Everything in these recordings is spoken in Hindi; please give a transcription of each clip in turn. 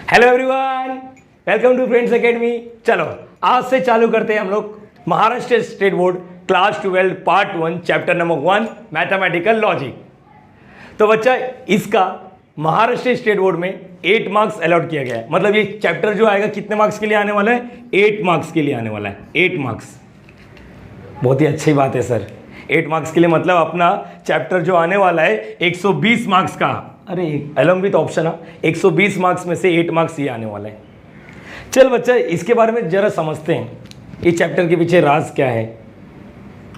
Hello everyone, welcome to friends academy. चलो आज से चालू करते हैं हम लोग Maharashtra state board class 12 part 1 chapter number 1 mathematical logic. तो बच्चा इसका महाराष्ट्र स्टेट बोर्ड में 8 मार्क्स अलॉट किया गया है। मतलब ये चैप्टर जो आएगा कितने मार्क्स के लिए आने वाला है? 8 मार्क्स के लिए आने वाला है। 8 मार्क्स, बहुत ही अच्छी बात है सर। 8 मार्क्स के लिए मतलब अपना चैप्टर जो आने वाला है 120 मार्क्स का, अरे अलॉन्ग विथ ऑप्शन 120 मार्क्स में से 8 मार्क्स ये आने वाला है। चल बच्चा इसके बारे में जरा समझते हैं, ये चैप्टर के पीछे राज क्या है,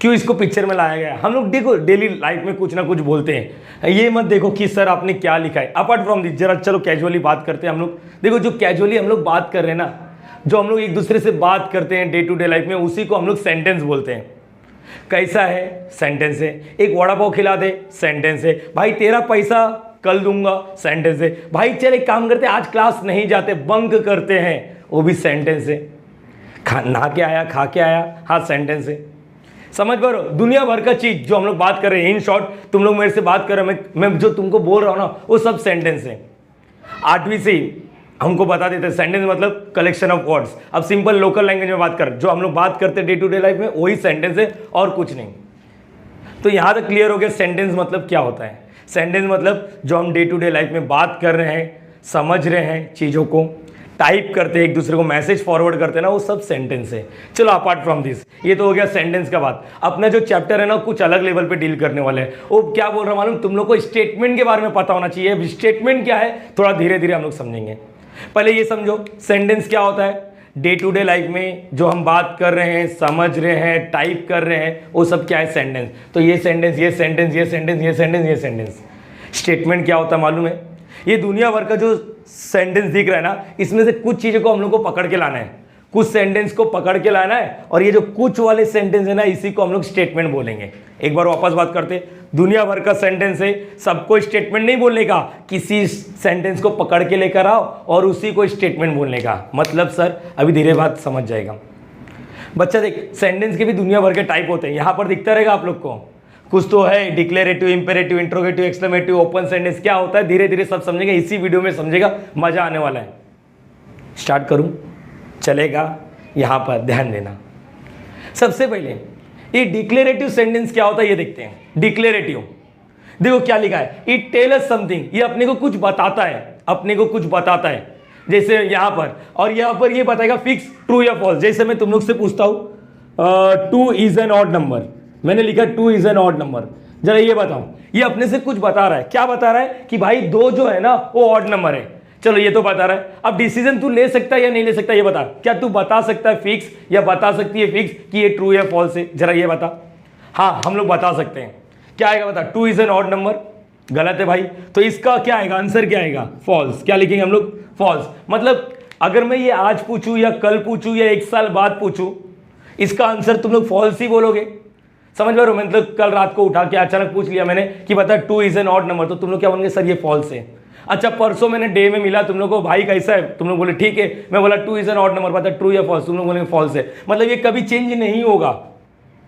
क्यों इसको पिक्चर में लाया गया है। हम लोग देखो डेली लाइफ में कुछ ना कुछ बोलते हैं, ये मत देखो कि सर आपने क्या लिखा है। अपार्ट फ्रॉम दिस जरा चलो कैजुअली बात करते हैं हम लोग। देखो जो कैजुअली हम लोग बात कर रहे हैं ना, जो हम लोग एक दूसरे से बात करते हैं डे टू डे लाइफ में, उसी को हम लोग सेंटेंस बोलते हैं। कैसा है? सेंटेंस है। एक वड़ा पाव खिला दे, सेंटेंस है। भाई तेरा पैसा कल दूंगा, सेंटेंस है। भाई चल एक काम करते, आज क्लास नहीं जाते, बंक करते हैं, वो भी सेंटेंस है। नहा के आया, खा के आया, हाँ सेंटेंस है। समझ पा रहे हो? दुनिया भर का चीज जो हम लोग बात कर रहे हैं, इन शॉर्ट तुम लोग मेरे से बात कर रहे हो, मैं जो तुमको बोल रहा हूं ना वो सब सेंटेंस है। 8वीं से ही हमको बता देते हैं सेंटेंस मतलब कलेक्शन ऑफ वर्ड्स। अब सिंपल लोकल लैंग्वेज में बात कर, जो हम लोग बात करते हैं डे टू डे लाइफ में वही सेंटेंस है और कुछ नहीं। तो यहां तक क्लियर हो गया सेंटेंस मतलब क्या होता है। सेंटेंस मतलब जो हम डे टू डे लाइफ में बात कर रहे हैं, समझ रहे हैं, चीज़ों को टाइप करते हैं, एक दूसरे को मैसेज फॉरवर्ड करते हैं ना, वो सब सेंटेंस है। चलो अपार्ट फ्रॉम दिस, ये तो हो गया सेंटेंस का बात। अपना जो चैप्टर है ना कुछ अलग लेवल पे डील करने वाले हैं। वो क्या बोल रहा हूं मालूम, तुम लोग को स्टेटमेंट के बारे में पता होना चाहिए। स्टेटमेंट क्या है थोड़ा धीरे धीरे हम लोग समझेंगे। पहले ये समझो सेंटेंस क्या होता है। डे टू डे लाइफ में जो हम बात कर रहे हैं, समझ रहे हैं, टाइप कर रहे हैं, वो सब क्या है? सेंटेंस। तो ये सेंटेंस, ये सेंटेंस, ये सेंटेंस, ये सेंटेंस, ये सेंटेंस। स्टेटमेंट क्या होता है मालूम है? ये दुनिया भर का जो सेंटेंस दिख रहा है ना, इसमें से कुछ चीज़ों को हम लोग को पकड़ के लाना है, कुछ सेंटेंस को पकड़ के लाना है, और ये जो कुछ वाले सेंटेंस है ना इसी को हम लोग स्टेटमेंट बोलेंगे। एक बार वापस बात करते, दुनिया भर का सेंटेंस है, सबको स्टेटमेंट नहीं बोलने का, किसी सेंटेंस को पकड़ के लेकर आओ और उसी को स्टेटमेंट बोलने का। मतलब सर अभी धीरे बात समझ जाएगा बच्चा। देख सेंटेंस के भी दुनिया भर के टाइप होते हैं, यहां पर दिखता रहेगा आप लोग को। कुछ तो है declarative, imperative, interrogative, exclamative, open sentence क्या होता है धीरे धीरे सब समझेंगे, इसी वीडियो में समझेगा, मजा आने वाला है। स्टार्ट करूं? चलेगा? यहां पर ध्यान देना। सबसे पहले ये डिक्लेरेटिव सेंटेंस क्या होता है ये देखते हैं। डिक्लेरेटिव देखो क्या लिखा है, इट टेल अस समथिंग, ये अपने को कुछ बताता है, अपने को कुछ बताता है। जैसे यहां पर, और यहां पर ये बताएगा फिक्स ट्रू या फॉल्स। जैसे मैं तुम लोग से पूछता हूं 2 इज एन ऑड नंबर, मैंने लिखा 2 इज एन ऑड नंबर, जरा ये बताओ, ये अपने से कुछ बता रहा है। क्या बता रहा है? कि भाई 2 जो है ना वो ऑड नंबर है। चलो ये तो बता रहा है। अब डिसीजन तू ले सकता है या नहीं ले सकता ये बता। क्या तू बता सकता है फिक्स, या बता सकती है फिक्स कि ये ट्रू या फॉल्स है? जरा ये बता। हाँ हम लोग बता सकते हैं। क्या आएगा बता? 2 इज एन ऑड नंबर, गलत है भाई, तो इसका क्या आएगा आंसर? क्या आएगा? फॉल्स। क्या लिखेंगे हम लोग? फॉल्स। मतलब अगर मैं ये आज पूछूं या कल पूछूं या 1 साल बाद पूछूं, इसका आंसर तुम लोग फॉल्स ही बोलोगे। समझ पा रहे हो? मतलब कल रात को उठा के अचानक पूछ लिया मैंने कि बता 2 इज एन ऑड नंबर, तो तुम लोग क्या बोलेंगे? सर ये फॉल्स है। अच्छा परसों मैंने डे में मिला तुम लोग को, भाई कैसा है? तुम लोग बोले ठीक है। मैं बोला 2 इज एन ऑड नंबर, बता ट्रू या फॉल्स? तुम लोग बोलेंगे फॉल्स है। मतलब ये कभी चेंज नहीं होगा।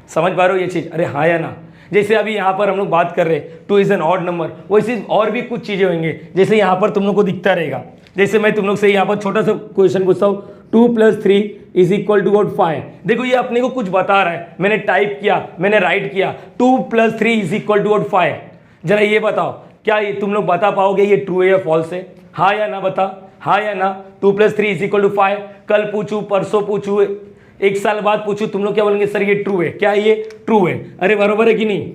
समझ पा रहे हो ये चीज? अरे हाँ या ना? जैसे अभी यहाँ पर हम लोग बात कर रहे हैं 2 इज एन ऑड नंबर, वैसे और भी कुछ चीजें होंगे। जैसे यहाँ पर तुम लोग को दिखता रहेगा, जैसे मैं तुम लोग से यहाँ पर छोटा सा क्वेश्चन पूछता हूँ 2 + 3 इज इक्वल टू 5। देखो ये अपने को कुछ बता रहा है, मैंने टाइप किया, मैंने राइट किया 2 + 3 इज इक्वल टू 5। जरा ये बताओ क्या ये तुम लोग बता पाओगे ये ट्रू है या फॉल्स है? हाँ या ना बता, हाँ या ना? 2 + 3 इज इक्वल टू 5, कल पूछूं, परसों पूछूं, 1 साल बाद पूछूं, तुम लोग क्या बोलेंगे? सर ये ट्रू है। क्या ये ट्रू है? अरे बरोबर है कि नहीं?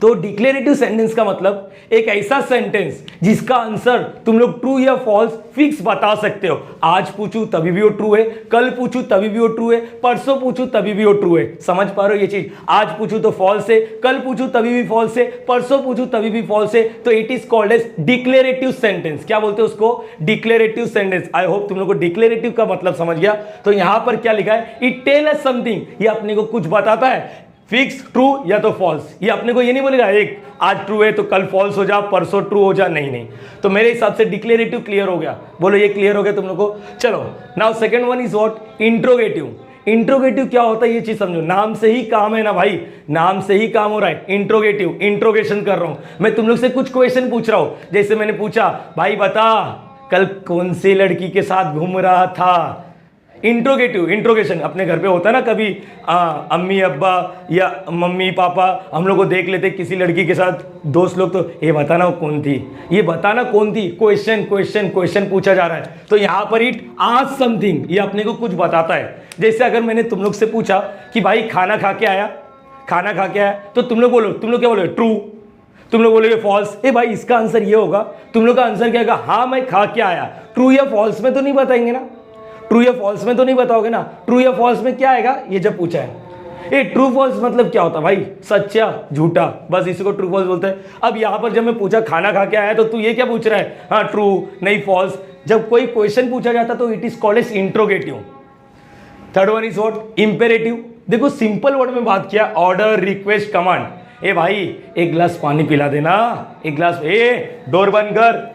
तो डिक्लेरेटिव सेंटेंस का मतलब एक ऐसा सेंटेंस जिसका आंसर तुम लोग ट्रू या फॉल्स फिक्स बता सकते हो। आज पूछूं तभी भी वो ट्रू है, कल पूछूं तभी भी वो ट्रू है, परसों पूछूं तभी भी वो ट्रू है। समझ पा रहे हो ये चीज? आज पूछूं तो फॉल्स है, कल पूछूं तभी भी फॉल्स है, परसों पूछूं तभी भी फॉल्स है। तो it is called as declarative sentence. क्या बोलते हैं उसको? Declarative sentence. आई होप तुम लोग को डिक्लेरेटिव का मतलब समझ गया। तो यहां पर क्या लिखा है? इट टेल अस समथिंग, ये अपने को कुछ बताता है, फिक्स ट्रू या तो फॉल्स। ये अपने को ये नहीं बोलेगा एक आज ट्रू है तो कल फॉल्स हो जा, परसों ट्रू हो जा, नहीं नहीं। तो मेरे हिसाब से डिक्लेरेटिव क्लियर हो गया। बोलो ये क्लियर हो गया तुम लोग को? चलो now second one is what? Interrogative. Interrogative क्या होता है ये चीज समझो। नाम से ही काम है ना भाई, नाम से ही काम हो रहा है। इंट्रोगेटिव, इंट्रोगेशन कर रहा हूं मैं, तुम लोग से कुछ क्वेश्चन पूछ रहा हूं। जैसे मैंने पूछा भाई बता कल कौन सी लड़की के साथ घूम रहा था। इंट्रोगेटिव, इंट्रोगेशन अपने घर पे होता है ना, कभी अम्मी अब्बा या मम्मी पापा हम लोग को देख लेते किसी लड़की के साथ, दोस्त लोग, तो ये बताना वो कौन थी, ये बताना कौन थी। क्वेश्चन क्वेश्चन क्वेश्चन पूछा जा रहा है, तो यहाँ पर इट आस्क समथिंग, ये अपने को कुछ बताता है। जैसे अगर मैंने तुम लोग से पूछा कि भाई खाना खा के आया, खाना खा के आया, तो तुम लोग बोलो, तुम लोग क्या बोलोगे, ट्रू, तुम लोग बोलोगे फॉल्स। ए भाई इसका आंसर ये होगा, तुम लोग का आंसर क्या होगा, हाँ मैं खा के आया। ट्रू या फॉल्स में तो नहीं बताएंगे ना, ट्रू या फॉल्स में तो नहीं बताओगे ना। ट्रू या फॉल्स में क्या आएगा, ये जब पूछा है। ये ट्रू फॉल्स मतलब क्या होता है भाई, सच्चा झूठा, बस इसी को ट्रू फॉल्स बोलते हैं। अब यहाँ पर जब मैं पूछा खाना खा के आया, तो तू ये क्या पूछ रहा है, हाँ ट्रू नहीं फॉल्स। जब कोई क्वेश्चन पूछा जाता तो it is called as interrogative. Third one is what, imperative. देखो सिंपल वर्ड में बात किया, ऑर्डर रिक्वेस्ट कमांड। ए भाई एक गिलास पानी पिला देना, एक गिलास, ए डोर बंद कर,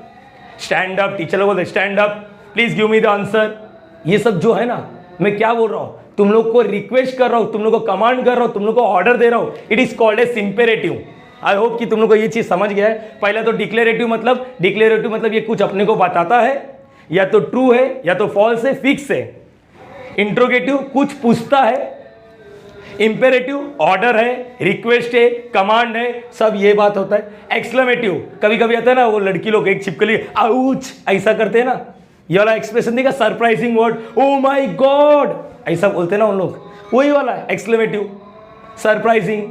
स्टैंड अप, टीचर लोग बोलते stand up, please give me the answer. ये सब जो है ना, मैं क्या बोल रहा हूं, तुम लोग को रिक्वेस्ट कर रहा हूं, तुम लोग को कमांड कर रहा हूं, तुम लोग को ऑर्डर दे रहा हूं, it is called as imperative. I hope कि तुम लोग को ये चीज समझ गया है। पहला तो डिक्लेरेटिव मतलब ये कुछ अपने को बताता है, या तो ट्रू है या तो फॉल्स है, फिक्स है। इंट्रोगेटिव कुछ पूछता है, इंपेरेटिव ऑर्डर है, रिक्वेस्ट है, कमांड है, सब ये बात होता है। एक्सक्लेमेटिव कभी कभी आता है ना, वो लड़की लोग एक छिपकली आउच ऐसा करते हैं ना, ये वाला एक्सप्रेशन देखा, surprising word, O my god ऐसा बोलते हैं ना उन लोग, वही वाला है एक्सक्लेमेटिव, सरप्राइजिंग।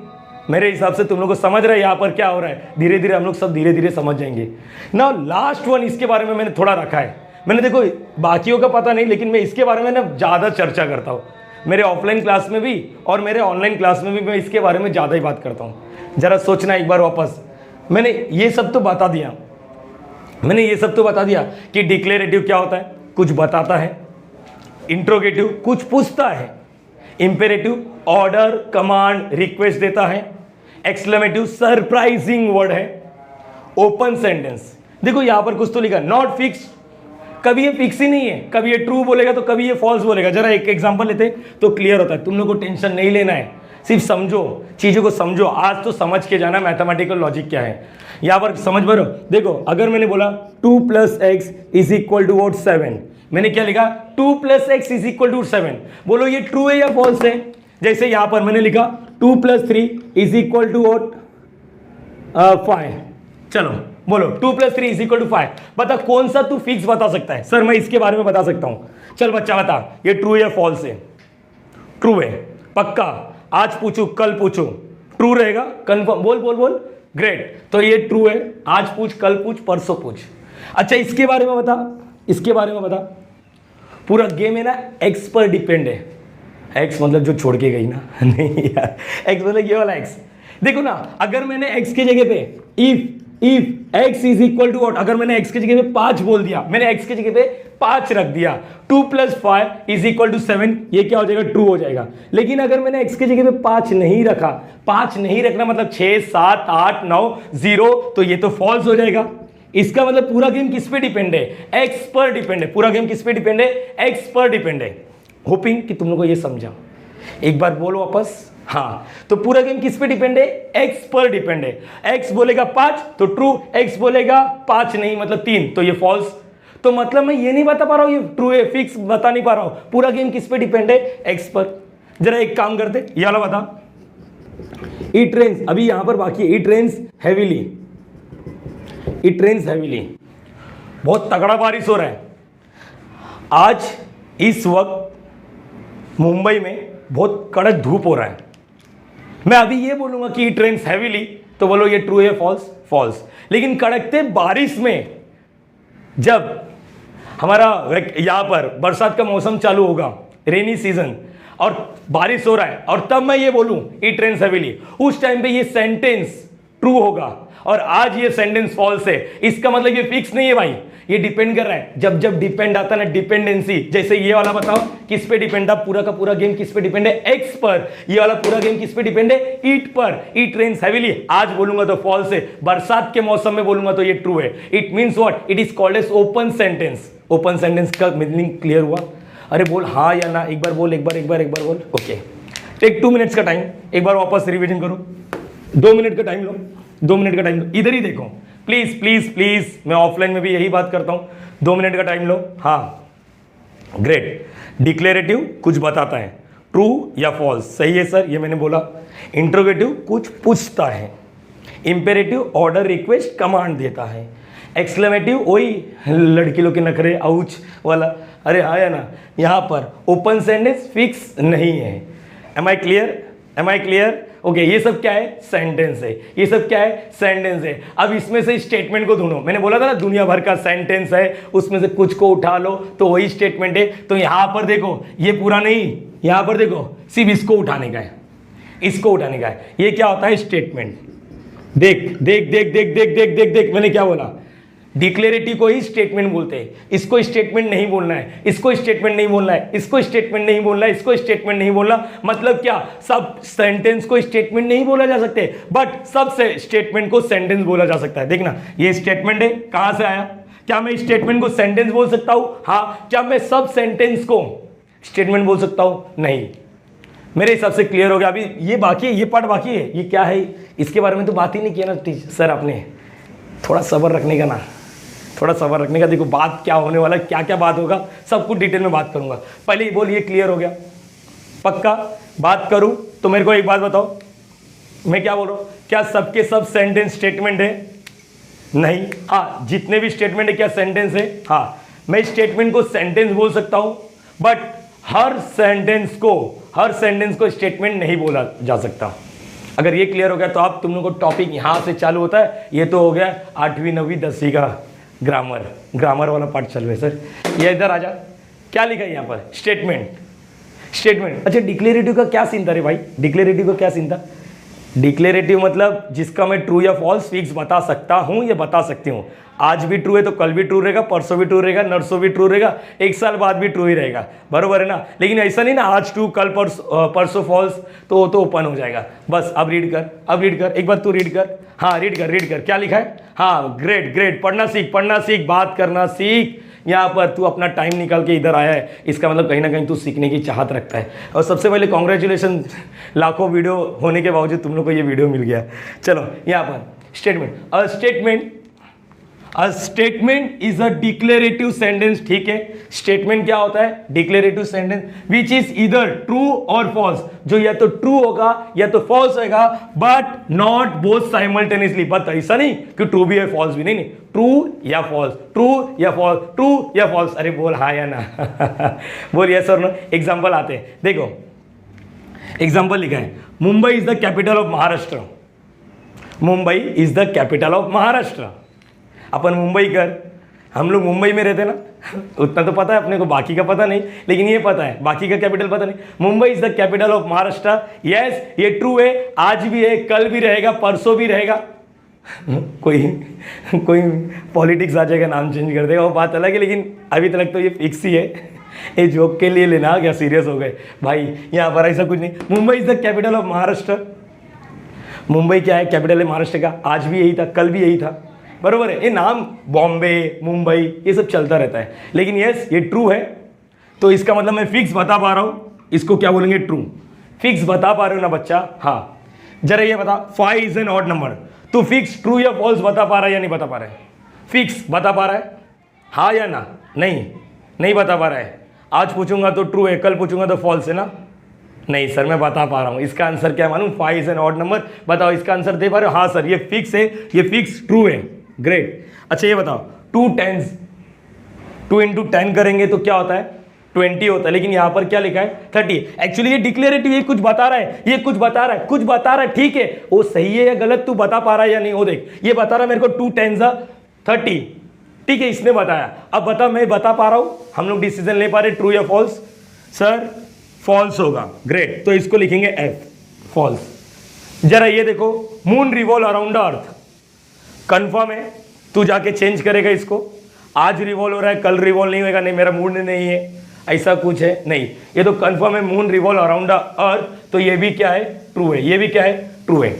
मेरे हिसाब से तुम लोग को समझ रहे हैं यहाँ पर क्या हो रहा है, धीरे धीरे हम लोग सब धीरे धीरे समझ जाएंगे। नाउ लास्ट वन, इसके बारे में मैंने थोड़ा रखा है, मैंने देखो बाकियों का पता नहीं, लेकिन मैं इसके बारे में ना ज़्यादा चर्चा करता हूँ, मेरे ऑफलाइन क्लास में भी और मेरे ऑनलाइन क्लास में भी मैं इसके बारे में ज़्यादा ही बात करता हूँ। जरा सोचना एक बार वापस, मैंने ये सब तो बता दिया, कि डिक्लेरेटिव क्या होता है, कुछ बताता है, इंट्रोगेटिव कुछ पूछता है, इंपेरेटिव ऑर्डर कमांड रिक्वेस्ट देता है, एक्सक्लेमेटिव सरप्राइजिंग वर्ड है, ओपन सेंटेंस। देखो यहां पर कुछ तो लिखा नॉट फिक्स, कभी ये फिक्स ही नहीं है, कभी ये ट्रू बोलेगा तो कभी ये फॉल्स बोलेगा। जरा एक एग्जांपल लेते तो क्लियर होता है, तुम लोग को टेंशन नहीं लेना है, सिर्फ समझो, चीज़ों को समझो। आज तो समझ के जाना मैथमेटिकल लॉजिक क्या है, यहाँ पर समझ भरो। देखो अगर मैंने बोला 2 + x is equal to what 7, मैंने क्या लिखा 2 + x इज इक्वल टू 7, बोलो ये ट्रू है या फॉल्स है। जैसे यहाँ पर मैंने लिखा 2 + 3 इज इक्वल टू वॉट 5, चलो बोलो 2 + 3 इज इक्वल टू 5, बता कौन सा तू फिक्स बता सकता है। सर मैं इसके बारे में बता सकता हूँ, चल बच्चा बता ये ट्रू या फॉल्स है। ट्रू है पक्का, आज पूछू कल पूछू ट्रू रहेगा, कंफर्म, बोल बोल बोल, ग्रेट। तो ये ट्रू है, आज पूछ कल पूछ परसों पूछ। अच्छा इसके बारे में बता, इसके बारे में बता। पूरा गेम है ना एक्स पर डिपेंड है, एक्स मतलब जो छोड़ के गई ना नहीं यार, एक्स मतलब ये वाला एक्स। देखो ना अगर मैंने एक्स की जगह पे if x is equal to what, अगर मैंने x की जगह पे 5 बोल दिया, मैंने x की जगह पे 5 रख दिया, 2 + 5 इज इक्वल टू 7, ये क्या हो जाएगा ट्रू हो जाएगा। लेकिन अगर मैंने x की जगह पे 5 नहीं रखा, 5 नहीं रखना मतलब 6 7 8 9 0, तो ये तो फॉल्स हो जाएगा। इसका मतलब पूरा गेम किस पे डिपेंड है, x पर डिपेंड है। पूरा गेम किस पे डिपेंड है, x पर डिपेंड है। होपिंग कि तुम लोग को ये समझा, एक बार बोलो वापस। हाँ तो पूरा गेम किस पे डिपेंड है, x पर डिपेंड है। x बोलेगा 5 तो ट्रू, x बोलेगा 5 नहीं मतलब 3 तो ये फॉल्स। तो मतलब मैं ये नहीं बता पा रहा हूं ये ट्रू है, फिक्स बता नहीं पा रहा हूं, पूरा गेम किस पे डिपेंड है, x पर। जरा एक काम करते, ये वाला बता, इट रेन्स, अभी यहां पर बाकी है, it rains heavily, it rains heavily, बहुत तगड़ा बारिश हो रहा है आज। इस वक्त मुंबई में बहुत कड़क धूप हो रहा है। मैं अभी ये बोलूंगा कि इट रेन्स हैवीली, तो बोलो ये ट्रू है फॉल्स, फॉल्स। लेकिन कड़कते बारिश में जब हमारा यहां पर बरसात का मौसम चालू होगा, रेनी सीजन, और बारिश हो रहा है, और तब मैं ये बोलूं इट रेन्स हैवीली, उस टाइम पे ये सेंटेंस ट्रू होगा और आज ये सेंटेंस फॉल्स है। इसका मतलब ये फिक्स नहीं है भाई, ये डिपेंड कर रहा है। जब जब डिपेंड आता है ना, डिपेंडेंसी, जैसे ये वाला बताओ किस पे डिपेंड है, पूरा का पूरा गेम किस पे डिपेंड है, एक्स पर। ये वाला पूरा गेम किस पे डिपेंड है, ईट पर। इट रेन्स हैवीली आज बोलूंगा तो फॉल्स है, बरसात के मौसम में बोलूंगा तो ये ट्रू है। It means what, it is called as open sentence. Open sentence का मीनिंग क्लियर हुआ? अरे बोल हाँ या ना, एक बार बोल, एक बार बोल। ओके टेक 2 मिनट्स का टाइम, एक बार वापस रिविजन करो। 2 मिनट का टाइम लो, 2 मिनट का टाइम लो, इधर ही देखो प्लीज प्लीज प्लीज। मैं ऑफलाइन में भी यही बात करता हूँ, 2 मिनट का टाइम लो। हाँ ग्रेट। डिक्लेरेटिव कुछ बताता है, ट्रू या फॉल्स, सही है सर, ये मैंने बोला। इंट्रोगेटिव कुछ पूछता है। इंपेरेटिव ऑर्डर, रिक्वेस्ट, कमांड देता है। एक्सक्लेमेटिव वही लड़की लोग के नखरे आउच वाला, अरे हाँ या ना। यहाँ पर ओपन सेंटेंस फिक्स नहीं है। Am I clear, am I clear? Okay, ये सब क्या है? सेंटेंस है। ये सब क्या है? सेंटेंस है। अब इसमें से स्टेटमेंट को ढूंढो। मैंने बोला था ना दुनिया भर का सेंटेंस है, उसमें से कुछ को उठा लो तो वही स्टेटमेंट है। तो यहां पर देखो, ये पूरा नहीं, यहां पर देखो सिर्फ इसको उठाने का है, इसको उठाने का है। ये क्या होता है? स्टेटमेंट। देख देख देख देख देख देख देख देख, मैंने क्या बोला? डिक्लेरेटिव को ही स्टेटमेंट बोलते हैं। इसको स्टेटमेंट नहीं बोलना है, इसको स्टेटमेंट नहीं बोलना है, इसको स्टेटमेंट नहीं बोलना है, इसको स्टेटमेंट नहीं बोलना। मतलब क्या? सब सेंटेंस को स्टेटमेंट नहीं बोला जा सकते, बट सब से स्टेटमेंट को सेंटेंस बोला जा सकता है। देखना, ये स्टेटमेंट है, कहां से आया? क्या मैं स्टेटमेंट को सेंटेंस बोल सकता हूं? हाँ। क्या मैं सब सेंटेंस को स्टेटमेंट बोल सकता हूं? नहीं। मेरे हिसाब से क्लियर हो गया। अभी ये बाकी है, ये पार्ट बाकी है। ये क्या है? इसके बारे में तो बात ही नहीं किया ना सर आपने। थोड़ा सब्र रखने का ना, थोड़ा सब्र रखने का। देखो बात क्या होने वाला है, क्या क्या बात होगा, सब कुछ डिटेल में बात करूंगा। पहले ही बोल, ये क्लियर हो गया? पक्का? बात करूं तो मेरे को एक बात बताओ, मैं क्या बोल रहा हूं? क्या सबके सब सेंटेंस स्टेटमेंट है? नहीं। हाँ, जितने भी स्टेटमेंट है क्या सेंटेंस है? हाँ। मैं स्टेटमेंट को सेंटेंस बोल सकता हूं, बट हर सेंटेंस को स्टेटमेंट नहीं बोला जा सकता। अगर ये क्लियर हो गया तो आप तुम लोगों को टॉपिक यहां से चालू होता है। ये तो हो गया 8वीं 9वीं 10वीं का ग्रामर वाला पार्ट चल रहा है सर। ये इधर आ जा, क्या लिखा है यहाँ पर? स्टेटमेंट। अच्छा, डिक्लेरेटिव का क्या सीन था रे भाई? डिक्लेरेटिव का क्या सीन था? डिक्लेरेटिव मतलब जिसका मैं ट्रू या फॉल्स फिक्स बता सकता हूं या बता सकती हूं। आज भी ट्रू है तो कल भी ट्रू रहेगा, परसों भी ट्रू रहेगा, नरसों भी ट्रू रहेगा, एक साल बाद भी ट्रू ही रहेगा, बरोबर है ना? लेकिन ऐसा नहीं ना आज ट्रू कल परसों फॉल्स, तो ओपन हो जाएगा। बस अब रीड कर, एक बार तू रीड कर। हाँ रीड कर, क्या लिखा है? हाँ ग्रेट, पढ़ना सीख, बात करना सीख। यहाँ पर तू अपना टाइम निकाल के इधर आया है, इसका मतलब कहीं ना कहीं तू सीखने की चाहत रखता है। और सबसे पहले कॉन्ग्रेचुलेशन, लाखों वीडियो होने के बावजूद तुम लोग को ये वीडियो मिल गया। चलो यहाँ पर statement. A statement is a declarative sentence. ठीक है, स्टेटमेंट क्या होता है? डिक्लेरेटिव सेंटेंस विच इज इधर ट्रू और फॉल्स, जो या तो ट्रू होगा या तो फॉल्स होगा, but not both simultaneously. But ऐसा नहीं कि ट्रू भी है फॉल्स भी नहीं, ट्रू या फॉल्स, ट्रू या फॉल्स। अरे बोल हाँ या ना बोल यस और नो। एग्जाम्पल आते हैं, देखो एग्जाम्पल लिखा है, Mumbai is the capital of Maharashtra. Mumbai is the capital of Maharashtra. अपन मुंबई कर, हम लोग मुंबई में रहते ना, उतना तो पता है अपने को, बाकी का पता नहीं, लेकिन ये पता है बाकी का कैपिटल पता नहीं। Mumbai is the capital of Maharashtra. Yes, ये ट्रू है, आज भी है, कल भी रहेगा, परसों भी रहेगा। कोई पॉलिटिक्स आ जाएगा, नाम चेंज कर देगा, वो बात अलग है, लेकिन अभी तक तो ये फिक्स ही है। ये जोक के लिए लेना, क्या सीरियस हो गए भाई? यहाँ पर ऐसा कुछ नहीं। Mumbai is the capital of Maharashtra. Mumbai क्या है? कैपिटल है महाराष्ट्र का। आज भी यही था, कल भी यही था, बरोबर है। ये नाम बॉम्बे, मुंबई, ये सब चलता रहता है, लेकिन यस ये ट्रू है, तो इसका मतलब मैं फिक्स बता पा रहा हूँ। इसको क्या बोलेंगे? ट्रू। फिक्स बता पा रहे हो ना बच्चा? हाँ। जरा ये बता, 5 इज एन ऑड नंबर, तू फिक्स ट्रू या फॉल्स बता पा रहा है या नहीं बता पा रहा है? फिक्स बता पा रहा है? हाँ या ना? नहीं बता पा रहा है। आज पूछूंगा तो ट्रू है, कल पूछूंगा तो फॉल्स है ना? नहीं सर, मैं बता पा रहा हूँ। इसका आंसर क्या मानूं? 5 इज एन ऑड नंबर। बताओ इसका आंसर दे पा रहे हो? हाँ सर, ये फिक्स है, ये फिक्स ट्रू है। ग्रेट। अच्छा ये बताओ, 2 इंटू 10 करेंगे तो क्या होता है? 20 होता है, लेकिन यहां पर क्या लिखा है? 30। एक्चुअली ये डिक्लेरेटिव, ये कुछ बता रहा है, ये कुछ बता रहा है, ठीक है। वो सही है या गलत तू बता पा रहा है या नहीं? वो देख, ये बता रहा है मेरे को 2 10 30, ठीक है, इसने बताया। अब बता, मैं बता पा रहा हूं, हम लोग डिसीजन ले पा रहे ट्रू या फॉल्स? सर फॉल्स होगा। ग्रेट, तो इसको लिखेंगे F, फॉल्स। जरा ये देखो, मून रिवॉल्व अराउंड अर्थ, कंफर्म है? तू जाके चेंज करेगा इसको? आज रिवॉल्व हो रहा है, कल रिवॉल्व नहीं होगा, नहीं मेरा मूड नहीं है, ऐसा कुछ है नहीं। ये तो कंफर्म है, moon revolve around the earth, तो ये भी क्या है? ट्रू है। ये भी क्या है? ट्रू है।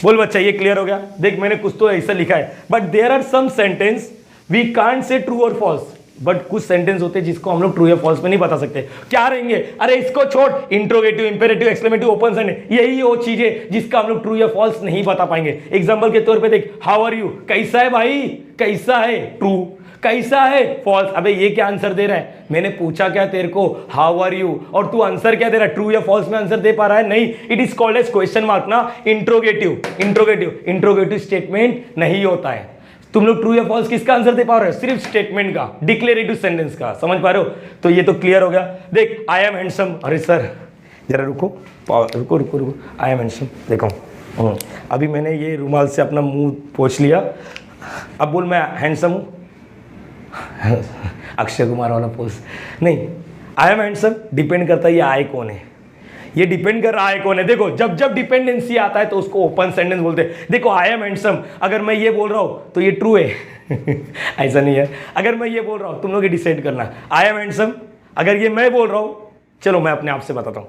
बोल बच्चा, ये क्लियर हो गया? देख मैंने कुछ तो ऐसा लिखा है, but there are some sentence we can't say true और फॉल्स। बट कुछ सेंटेंस होते हैं जिसको हम लोग ट्रू या फॉल्स में नहीं बता सकते। क्या रहेंगे? अरे इसको छोड़, interrogative, imperative, exclamative, open sentence, यही वो चीजें जिसका हम लोग ट्रू या फॉल्स नहीं बता पाएंगे। एग्जांपल के तौर पे देख, हाउ आर यू, कैसा है भाई, कैसा है? ट्रू। कैसा है, फॉल्स। अबे ये क्या आंसर दे रहा है, मैंने पूछा क्या तेरे को, हाउ आर यू, और तू आंसर क्या दे रहा है, ट्रू या फॉल्स में आंसर दे पा रहा है, नहीं। It is called as question mark ना, इंट्रोगेटिव स्टेटमेंट नहीं होता है। तुम लोग ट्रू या फॉल्स किसका आंसर दे पा रहे हो, सिर्फ स्टेटमेंट का, डिक्लेरेटिव सेंटेंस का, समझ पा रहे हो। तो ये तो क्लियर हो गया। देख आई एम हैंडसम, अरे सर जरा रुको, आई एम हैंडसम, देखो अभी मैंने ये रुमाल से अपना मुंह पोंछ लिया, अब बोल मैं हैंडसम हूँ, अक्षय कुमार वाला पोज नहीं। आई एम हैंडसम डिपेंड करता है ये आए कौन है, ये डिपेंड कर रहा है कौन है। देखो जब जब डिपेंडेंसी आता है तो उसको ओपन सेंटेंस बोलते हैं। देखो आई एम हैंडसम, अगर मैं ये बोल रहा हूँ तो ये ट्रू है ऐसा नहीं है। अगर मैं ये बोल रहा हूँ, तुम लोग ये डिसाइड करना, आई एम हैंडसम, अगर ये मैं बोल रहा हूँ, चलो मैं अपने आप से बताता हूँ,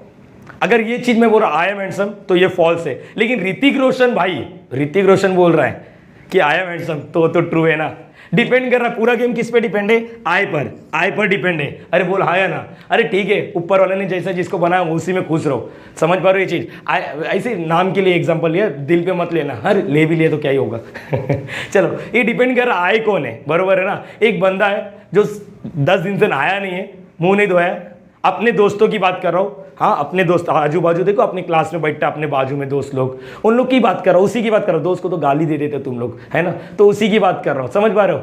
अगर ये चीज मैं बोल रहा हूँ आई एम हैंडसम तो ये फॉल्स है। लेकिन ऋतिक रोशन भाई, ऋतिक रोशन बोल रहा है कि आई एम हैंडसम, तो ट्रू है ना। डिपेंड कर रहा है, पूरा गेम किस पे डिपेंड है, आई पर डिपेंड है। अरे बोल हाँ या ना, अरे ठीक है, ऊपर वाले ने जैसा जिसको बनाया उसी में खुश रहो, समझ पा रहे हो ये चीज। ऐसे नाम के लिए एग्जांपल लिया, दिल पे मत लेना, हर ले भी लिए तो क्या ही होगा चलो ये डिपेंड कर रहा है आई कौन है, बरोबर है ना। एक बंदा है जो 10 दिन से नहाया नहीं है, मुंह नहीं धोया, अपने दोस्तों की बात कर रहा हूँ, हाँ अपने दोस्त आजू बाजू देखो, अपनी क्लास में बैठता अपने बाजू में दोस्त लोग, उन लोग की बात कर रहा हूँ, उसी की बात कर रहा हूँ। दोस्त को तो गाली दे देते तुम लोग, है ना, तो उसी की बात कर रहा हूँ, समझ पा रहे हो।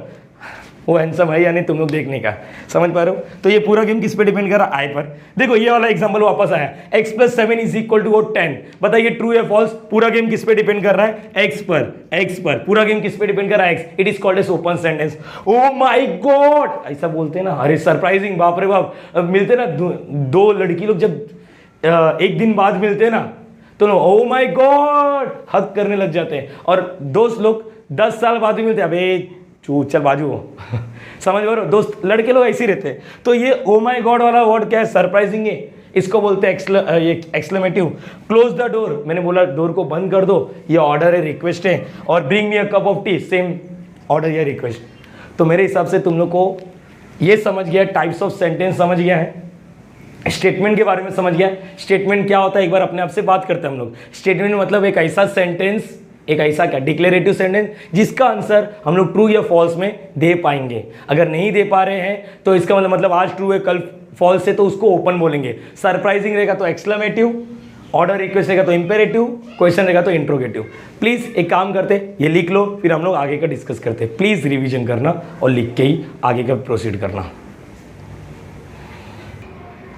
वो हैंडसम है या नहीं तुम लोग देखने का, समझ पा रहे हो। तो ये पूरा गेम किस पे डिपेंड कर रहा है, आई पर। देखो ये वाला एग्जांपल वापस आया, x + 7 = 10, बताइए ट्रू या फॉल्स। पूरा गेम किस पे डिपेंड कर रहा है, x पर। पूरा गेम किस पे डिपेंड कर रहा है, x। It is called as open sentence. Oh my god ऐसा बोलते हैं ना, अरे सरप्राइजिंग, बाप रे बाप। मिलते ना दो लड़की लोग जब एक दिन बाद मिलते हैं ना, तो ओ माय गॉड हक करने लग जाते हैं। और दोस्त लोग 10 साल बाद भी मिलते हैं, अबे चल बाजू समझ पा रहे हो, दोस्त लड़के लोग ऐसे ही रहते हैं। तो ये ओ माय गॉड वाला वर्ड क्या है, सरप्राइजिंग है, इसको बोलते हैं एक्सक्लेमेटिव। क्लोज द डोर, मैंने बोला डोर को बंद कर दो, ये ऑर्डर है, रिक्वेस्ट है। और bring me a cup of T, same order या रिक्वेस्ट। तो मेरे हिसाब से तुम लोग को ये समझ गया, टाइप्स ऑफ सेंटेंस समझ गया है, स्टेटमेंट के बारे में समझ गया। स्टेटमेंट क्या होता है एक बार अपने आप से बात करते हैं हम लोग। स्टेटमेंट मतलब एक ऐसा सेंटेंस, एक ऐसा क्या डिक्लेरेटिव सेंटेंस जिसका आंसर हम लोग ट्रू या फॉल्स में दे पाएंगे। अगर नहीं दे पा रहे हैं तो इसका मतलब आज ट्रू है कल फॉल्स है, तो उसको ओपन बोलेंगे। सरप्राइजिंग रहेगा तो एक्सक्लेमेटिव, ऑर्डर रिक्वेस्ट रहेगा तो इंपेरेटिव, क्वेश्चन रहेगा तो इंट्रोगेटिव। प्लीज एक काम करते, ये लिख लो, फिर हम लोग आगे का डिस्कस करते। प्लीज रिविजन करना और लिख के ही आगे का प्रोसीड करना।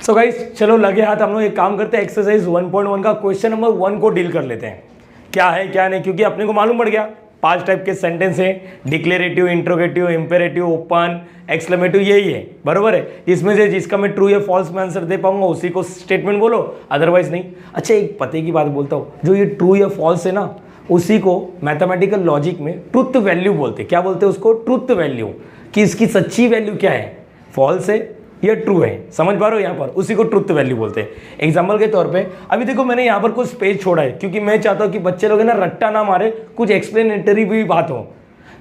सो गाइस चलो लगे हाथ, हम लोग एक काम करते हैं, एक्सरसाइज 1.1 का क्वेश्चन नंबर 1 को डील कर लेते हैं, क्या है क्या नहीं, क्योंकि अपने को मालूम पड़ गया 5 टाइप के सेंटेंस हैं, declarative, interrogative, imperative, open, exclamative, यही है, बरोबर है। इसमें से जिसका मैं ट्रू या फॉल्स में आंसर दे पाऊंगा उसी को स्टेटमेंट बोलो, अदरवाइज नहीं। अच्छा एक पते की बात बोलता हूँ, जो ये ट्रू या फॉल्स है ना, उसी को मैथमेटिकल लॉजिक में ट्रुथ वैल्यू बोलते। क्या बोलते हैं उसको, ट्रुथ वैल्यू, कि इसकी सच्ची वैल्यू क्या है, फॉल्स है या ट्रू है, समझ पा रहे हो। यहाँ पर उसी को ट्रुथ वैल्यू बोलते हैं। एग्जाम्पल के तौर पे अभी देखो मैंने यहाँ पर कुछ पेज छोड़ा है, क्योंकि मैं चाहता हूँ कि बच्चे लोग है ना रट्टा ना मारे, कुछ एक्सप्लेनेटरी भी बात हो।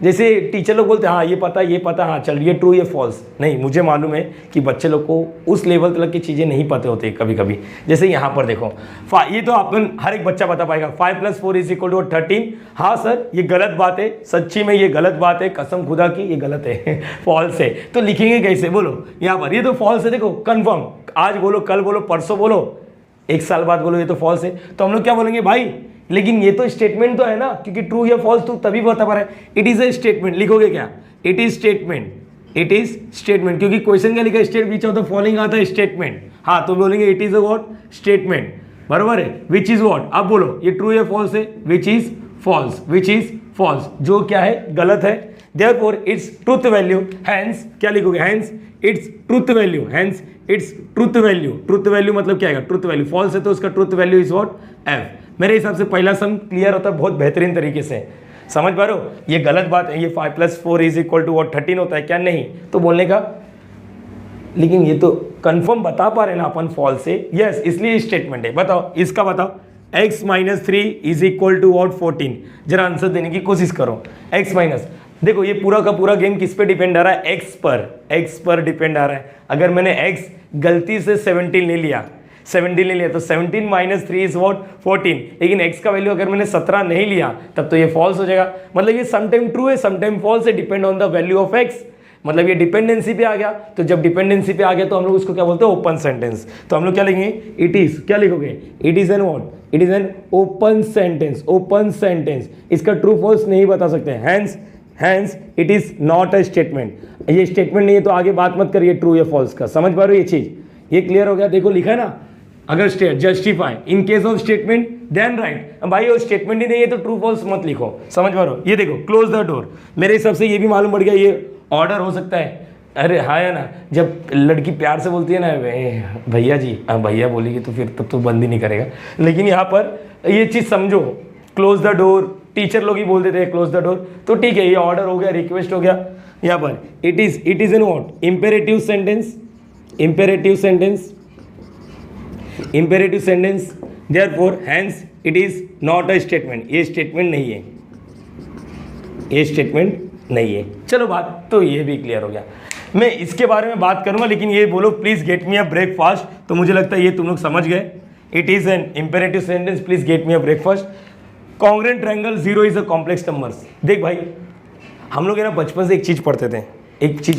जैसे टीचर लोग बोलते हैं हाँ ये पता हाँ चल ये ट्रू ये फॉल्स, नहीं मुझे मालूम है कि बच्चे लोग को उस लेवल तक की चीज़ें नहीं पता होती कभी कभी। जैसे यहाँ पर देखो ये तो अपन हर एक बच्चा बता पाएगा, 5 + 4 = 13। हाँ सर ये गलत बात है, सच्ची में ये गलत बात है, कसम खुदा की ये गलत है फॉल्स है। तो लिखेंगे कैसे, बोलो यहाँ पर ये तो फॉल्स है, देखो कन्फर्म, आज बोलो कल बोलो परसों बोलो 1 साल बाद बोलो ये तो फॉल्स है, तो हम लोग क्या बोलेंगे भाई, लेकिन ये तो स्टेटमेंट तो है ना, क्योंकि ट्रू या फॉल्स तो तभी बता पा रहा है। इट इज ए स्टेटमेंट, लिखोगे क्या, इट इज स्टेटमेंट, क्योंकि क्वेश्चन क्या लिखा, state which of the following आता है स्टेटमेंट। हाँ तो बोलेंगे it is a what, statement, बराबर है। विच इज व्हाट, अब बोलो ये ट्रू या फॉल्स है, विच इज फॉल्स, जो क्या है गलत है। Therefore its truth value, hence क्या लिखोगे, hence its truth value, hence its truth value मतलब क्या है, ट्रुथ वैल्यू। फॉल्स है तो उसका truth value is what, F. मेरे हिसाब से पहला सम क्लियर होता है बहुत बेहतरीन तरीके से, समझ पा रहे हो। ये गलत बात है, ये 5 + 4 = 13 होता है क्या, नहीं तो बोलने का, लेकिन ये तो कंफर्म बता पा रहे ना अपन फॉल्स से, यस इसलिए स्टेटमेंट है। बताओ इसका, बताओ x - 3 = 14, जरा आंसर देने की कोशिश करो। x- देखो ये पूरा का पूरा गेम किस पे डिपेंड आ रहा है, x पर डिपेंड आ रहा है। अगर मैंने x गलती से 17 ले लिया तो 17 - 3 = 14, लेकिन x का वैल्यू अगर मैंने 17 नहीं लिया तब तो ये फॉल्स हो जाएगा। मतलब ये समटाइम ट्रू है समटाइम फॉल्स है, depend on the value of x। मतलब ये डिपेंडेंसी पे आ गया, तो जब डिपेंडेंसी पे आ गया तो हम लोग उसको क्या बोलते हैं, ओपन सेंटेंस। तो हम लोग क्या लिखेंगे, इट इज, क्या लिखोगे, it is an what, it is an open sentence, open sentence. इसका ट्रू फॉल्स नहीं बता सकते, hence it is not a statement. ये स्टेटमेंट नहीं है तो आगे बात मत करिए ट्रू या फॉल्स का, समझ पा रहे हो ये चीज, ये क्लियर हो गया। देखो लिखा है ना, अगर justify in case of statement then right. भाई वो स्टेटमेंट ही नहीं है तो ट्रू फॉल्स मत लिखो, समझ पा रहे हो। ये देखो क्लोज द डोर, मेरे हिसाब से ये भी मालूम पड़ गया ये ऑर्डर हो सकता है। अरे हाँ है ना, जब लड़की प्यार से बोलती है ना भैया जी, भैया बोलेगी तो फिर तब तो बंद ही नहीं करेगा। लेकिन यहाँ पर ये चीज़ समझो, क्लोज द डोर, टीचर लोग ही बोल देते हैं क्लोज द डोर, तो ठीक है, ये ऑर्डर हो गया, रिक्वेस्ट हो गया। यहाँ पर it is an what, imperative sentence, imperative sentence, imperative sentence, therefore hence it is not a statement. ये स्टेटमेंट नहीं है, ये स्टेटमेंट नहीं है। चलो बात तो ये भी क्लियर हो गया। मैं इसके बारे में बात करूंगा, लेकिन ये बोलो please get me a breakfast, तो मुझे लगता है ये तुम लोग समझ गए। It is N imperative sentence, please get me a breakfast. Congruent triangle 0 is a complex numbers. देख भाई, हम लोग है ना बचपन से एक चीज़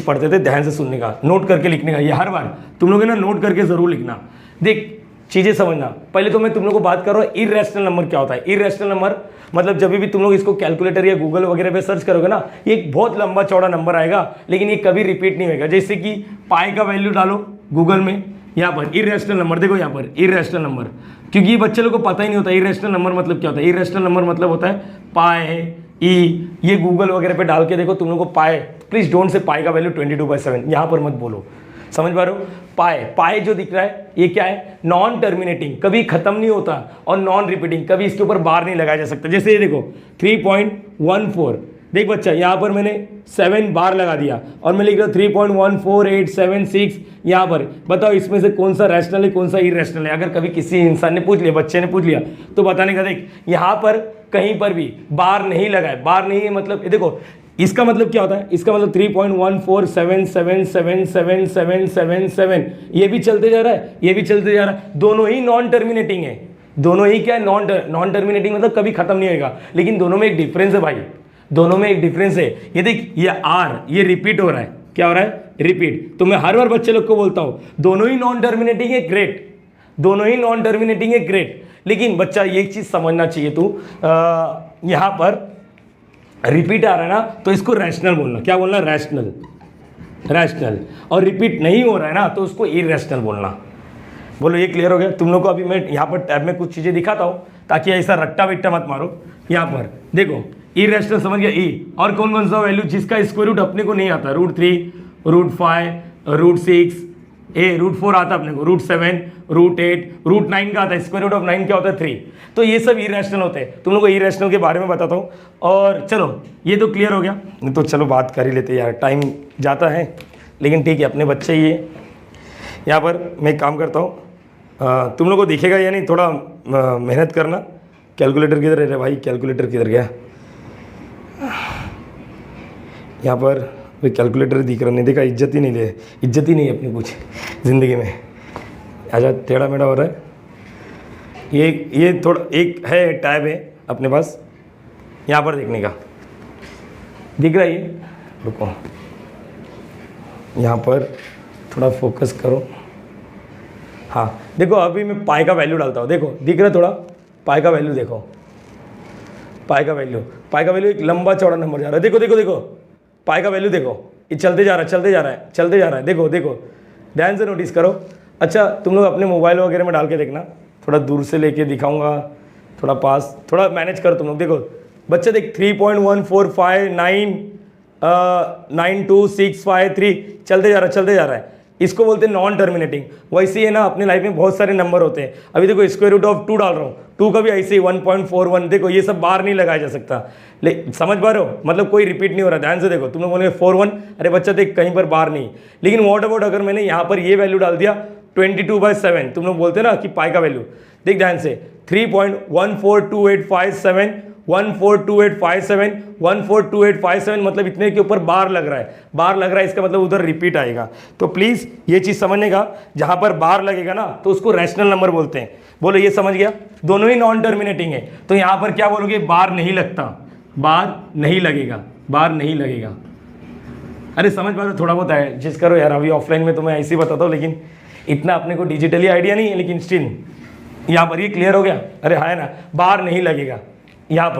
पढ़ते थे, ध्यान से सुनने का, नोट करके लिखने का। ये हर बार तुम लोग है ना नोट करके जरूर लिखना। देख चीज़ें समझना, पहले तो मैं तुम लोग को बात कर रहा हूँ इर्रेशनल नंबर क्या होता है। इर्रेशनल नंबर मतलब जब भी तुम लोग इसको कैलकुलेटर या गूगल वगैरह पे सर्च करोगे ना, ये एक बहुत लंबा चौड़ा नंबर आएगा, लेकिन ये कभी रिपीट नहीं होगा। जैसे कि पाई का वैल्यू डालो गूगल में, यहाँ पर इर्रेशनल नंबर देखो, यहाँ पर इर्रेशनल नंबर, क्योंकि बच्चे लोग को पता ही नहीं होता इर्रेशनल नंबर मतलब क्या होता है। इर्रेशनल नंबर मतलब होता है पाए, ई, ये गूगल वगैरह पे डाल के देखो तुम लोग को पाए, प्लीज डोंट से पाई का वैल्यू 22/7, यहाँ पर मत बोलो, समझ पा रहे हो। पाए जो दिख रहा है ये क्या है, नॉन टर्मिनेटिंग, कभी खत्म नहीं होता, और नॉन रिपीटिंग, कभी इसके ऊपर बार नहीं लगाया जा सकता। जैसे ये देखो 3.14, देख बच्चा यहाँ पर मैंने 7 बार लगा दिया और मैं लिख रहा हूँ 3.14876। यहाँ पर बताओ इसमें से कौन सा रैशनल है, कौन सा इरेशनल है। अगर कभी किसी इंसान ने पूछ लिया, बच्चे ने पूछ लिया, तो बताने का, देख यहाँ पर कहीं पर भी बार नहीं लगा है। बार नहीं है मतलब ये देखो, इसका मतलब क्या होता है, इसका मतलब 3.1477777777, ये भी चलते जा रहा है, ये भी चलते जा रहा है, दोनों ही नॉन टर्मिनेटिंग है। दोनों ही क्या है, नॉन टर्मिनेटिंग मतलब कभी खत्म नहीं होगा। लेकिन दोनों में एक डिफरेंस है भाई, दोनों में एक डिफरेंस है। ये देख, ये आर, ये रिपीट हो रहा है, क्या हो रहा है, रिपीट। तो मैं हर बार बच्चे लोग को बोलता हूं दोनों ही नॉन टर्मिनेटिंग है, ग्रेट, दोनों ही नॉन टर्मिनेटिंग है, ग्रेट। लेकिन बच्चा एक चीज समझना चाहिए, तू यहां पर रिपीट आ रहा है ना, तो इसको रैशनल बोलना। क्या बोलना, रैशनल, रैशनल। और रिपीट नहीं हो रहा है ना, तो उसको इरैशनल बोलना। बोलो ये क्लियर हो गया तुम लोग को। अभी मैं यहाँ पर टैब में कुछ चीज़ें दिखाता हूँ ताकि ऐसा रट्टा विट्टा मत मारो। यहाँ पर देखो इरैशनल समझ गया, ई, और कौन कौन सा वैल्यू जिसका स्क्वायर रूट अपने को नहीं आता, √3, √5, √6, √4 आता अपने को, √7, √8, √9 का आता है। स्क्वायर रूट ऑफ 9 क्या होता है, 3। तो ये सब इरैशनल होते हैं। तुम लोग को इरैशनल के बारे में बताता हूँ। और चलो ये तो क्लियर हो गया, तो चलो बात कर ही लेते यार, टाइम जाता है, लेकिन ठीक है अपने बच्चे ही है। यहाँ पर मैं काम करता हूँ, तुम लोग को दिखेगा या नहीं, थोड़ा मेहनत करना। कैलकुलेटर किधर है भाई, कैलकुलेटर किधर गया, यहाँ पर भाई कैलकुलेटर दिख रहा नहीं, देखा, इज्जत ही नहीं है अपनी कुछ ज़िंदगी में। अच्छा टेढ़ा मेढ़ा हो रहा है। ये थोड़ा एक है टैब है अपने पास, यहाँ पर देखने का, दिख रहा है ये, रुको यहाँ पर थोड़ा फोकस करो। हाँ देखो, अभी मैं पाई का वैल्यू डालता हूँ, देखो दिख रहा है थोड़ा, पाई का वैल्यू देखो, पाई का वैल्यू एक लंबा चौड़ा नंबर जा रहा है। देखो देखो देखो, पाई का वैल्यू देखो, ये चलते जा रहा है, देखो देखो, ध्यान से नोटिस करो। अच्छा तुम लोग अपने मोबाइल वगैरह में डाल के देखना, थोड़ा दूर से लेके दिखाऊंगा, थोड़ा पास, थोड़ा मैनेज करो तुम लोग। देखो बच्चा देख, 3.1459265 चलते जा रहा है। इसको बोलते हैं नॉन टर्मिनेटिंग। वैसे ही है ना, अपने लाइफ में बहुत सारे नंबर होते हैं। अभी देखो स्क्वायर रूट ऑफ 2 डाल रहा हूँ, 2 का भी ऐसे ही 1.41। देखो ये सब बार नहीं लगाया जा सकता, समझ पा रहे हो, मतलब कोई रिपीट नहीं हो रहा। ध्यान से देखो, तुम लोग बोलेंगे 41, अरे बच्चा देख कहीं पर बार नहीं। लेकिन व्हाट अबाउट अगर मैंने यहाँ पर ये वैल्यू डाल दिया 22/7, तुम लोग बोलते हैं ना कि पाई का वैल्यू, देख ध्यान से, 3.142857, 142857 मतलब इतने के ऊपर बार लग रहा है, इसका मतलब उधर रिपीट आएगा। तो प्लीज़ ये चीज़ समझने का, जहाँ पर बार लगेगा ना तो उसको रैशनल नंबर बोलते हैं। बोलो ये समझ गया, दोनों ही नॉन टर्मिनेटिंग है। तो यहाँ पर क्या बोलोगे, बार नहीं लगता, बार नहीं लगेगा, अरे समझ पा रहे हो, थोड़ा बहुत है जिस करो यार, अभी ऑफलाइन में तो मैं ऐसे ही बताता हूँ, लेकिन इतना अपने को डिजिटली आइडिया नहीं है, लेकिन स्टिल यहाँ पर ये क्लियर हो गया। अरे हाँ है ना, बार नहीं लगेगा यहाँ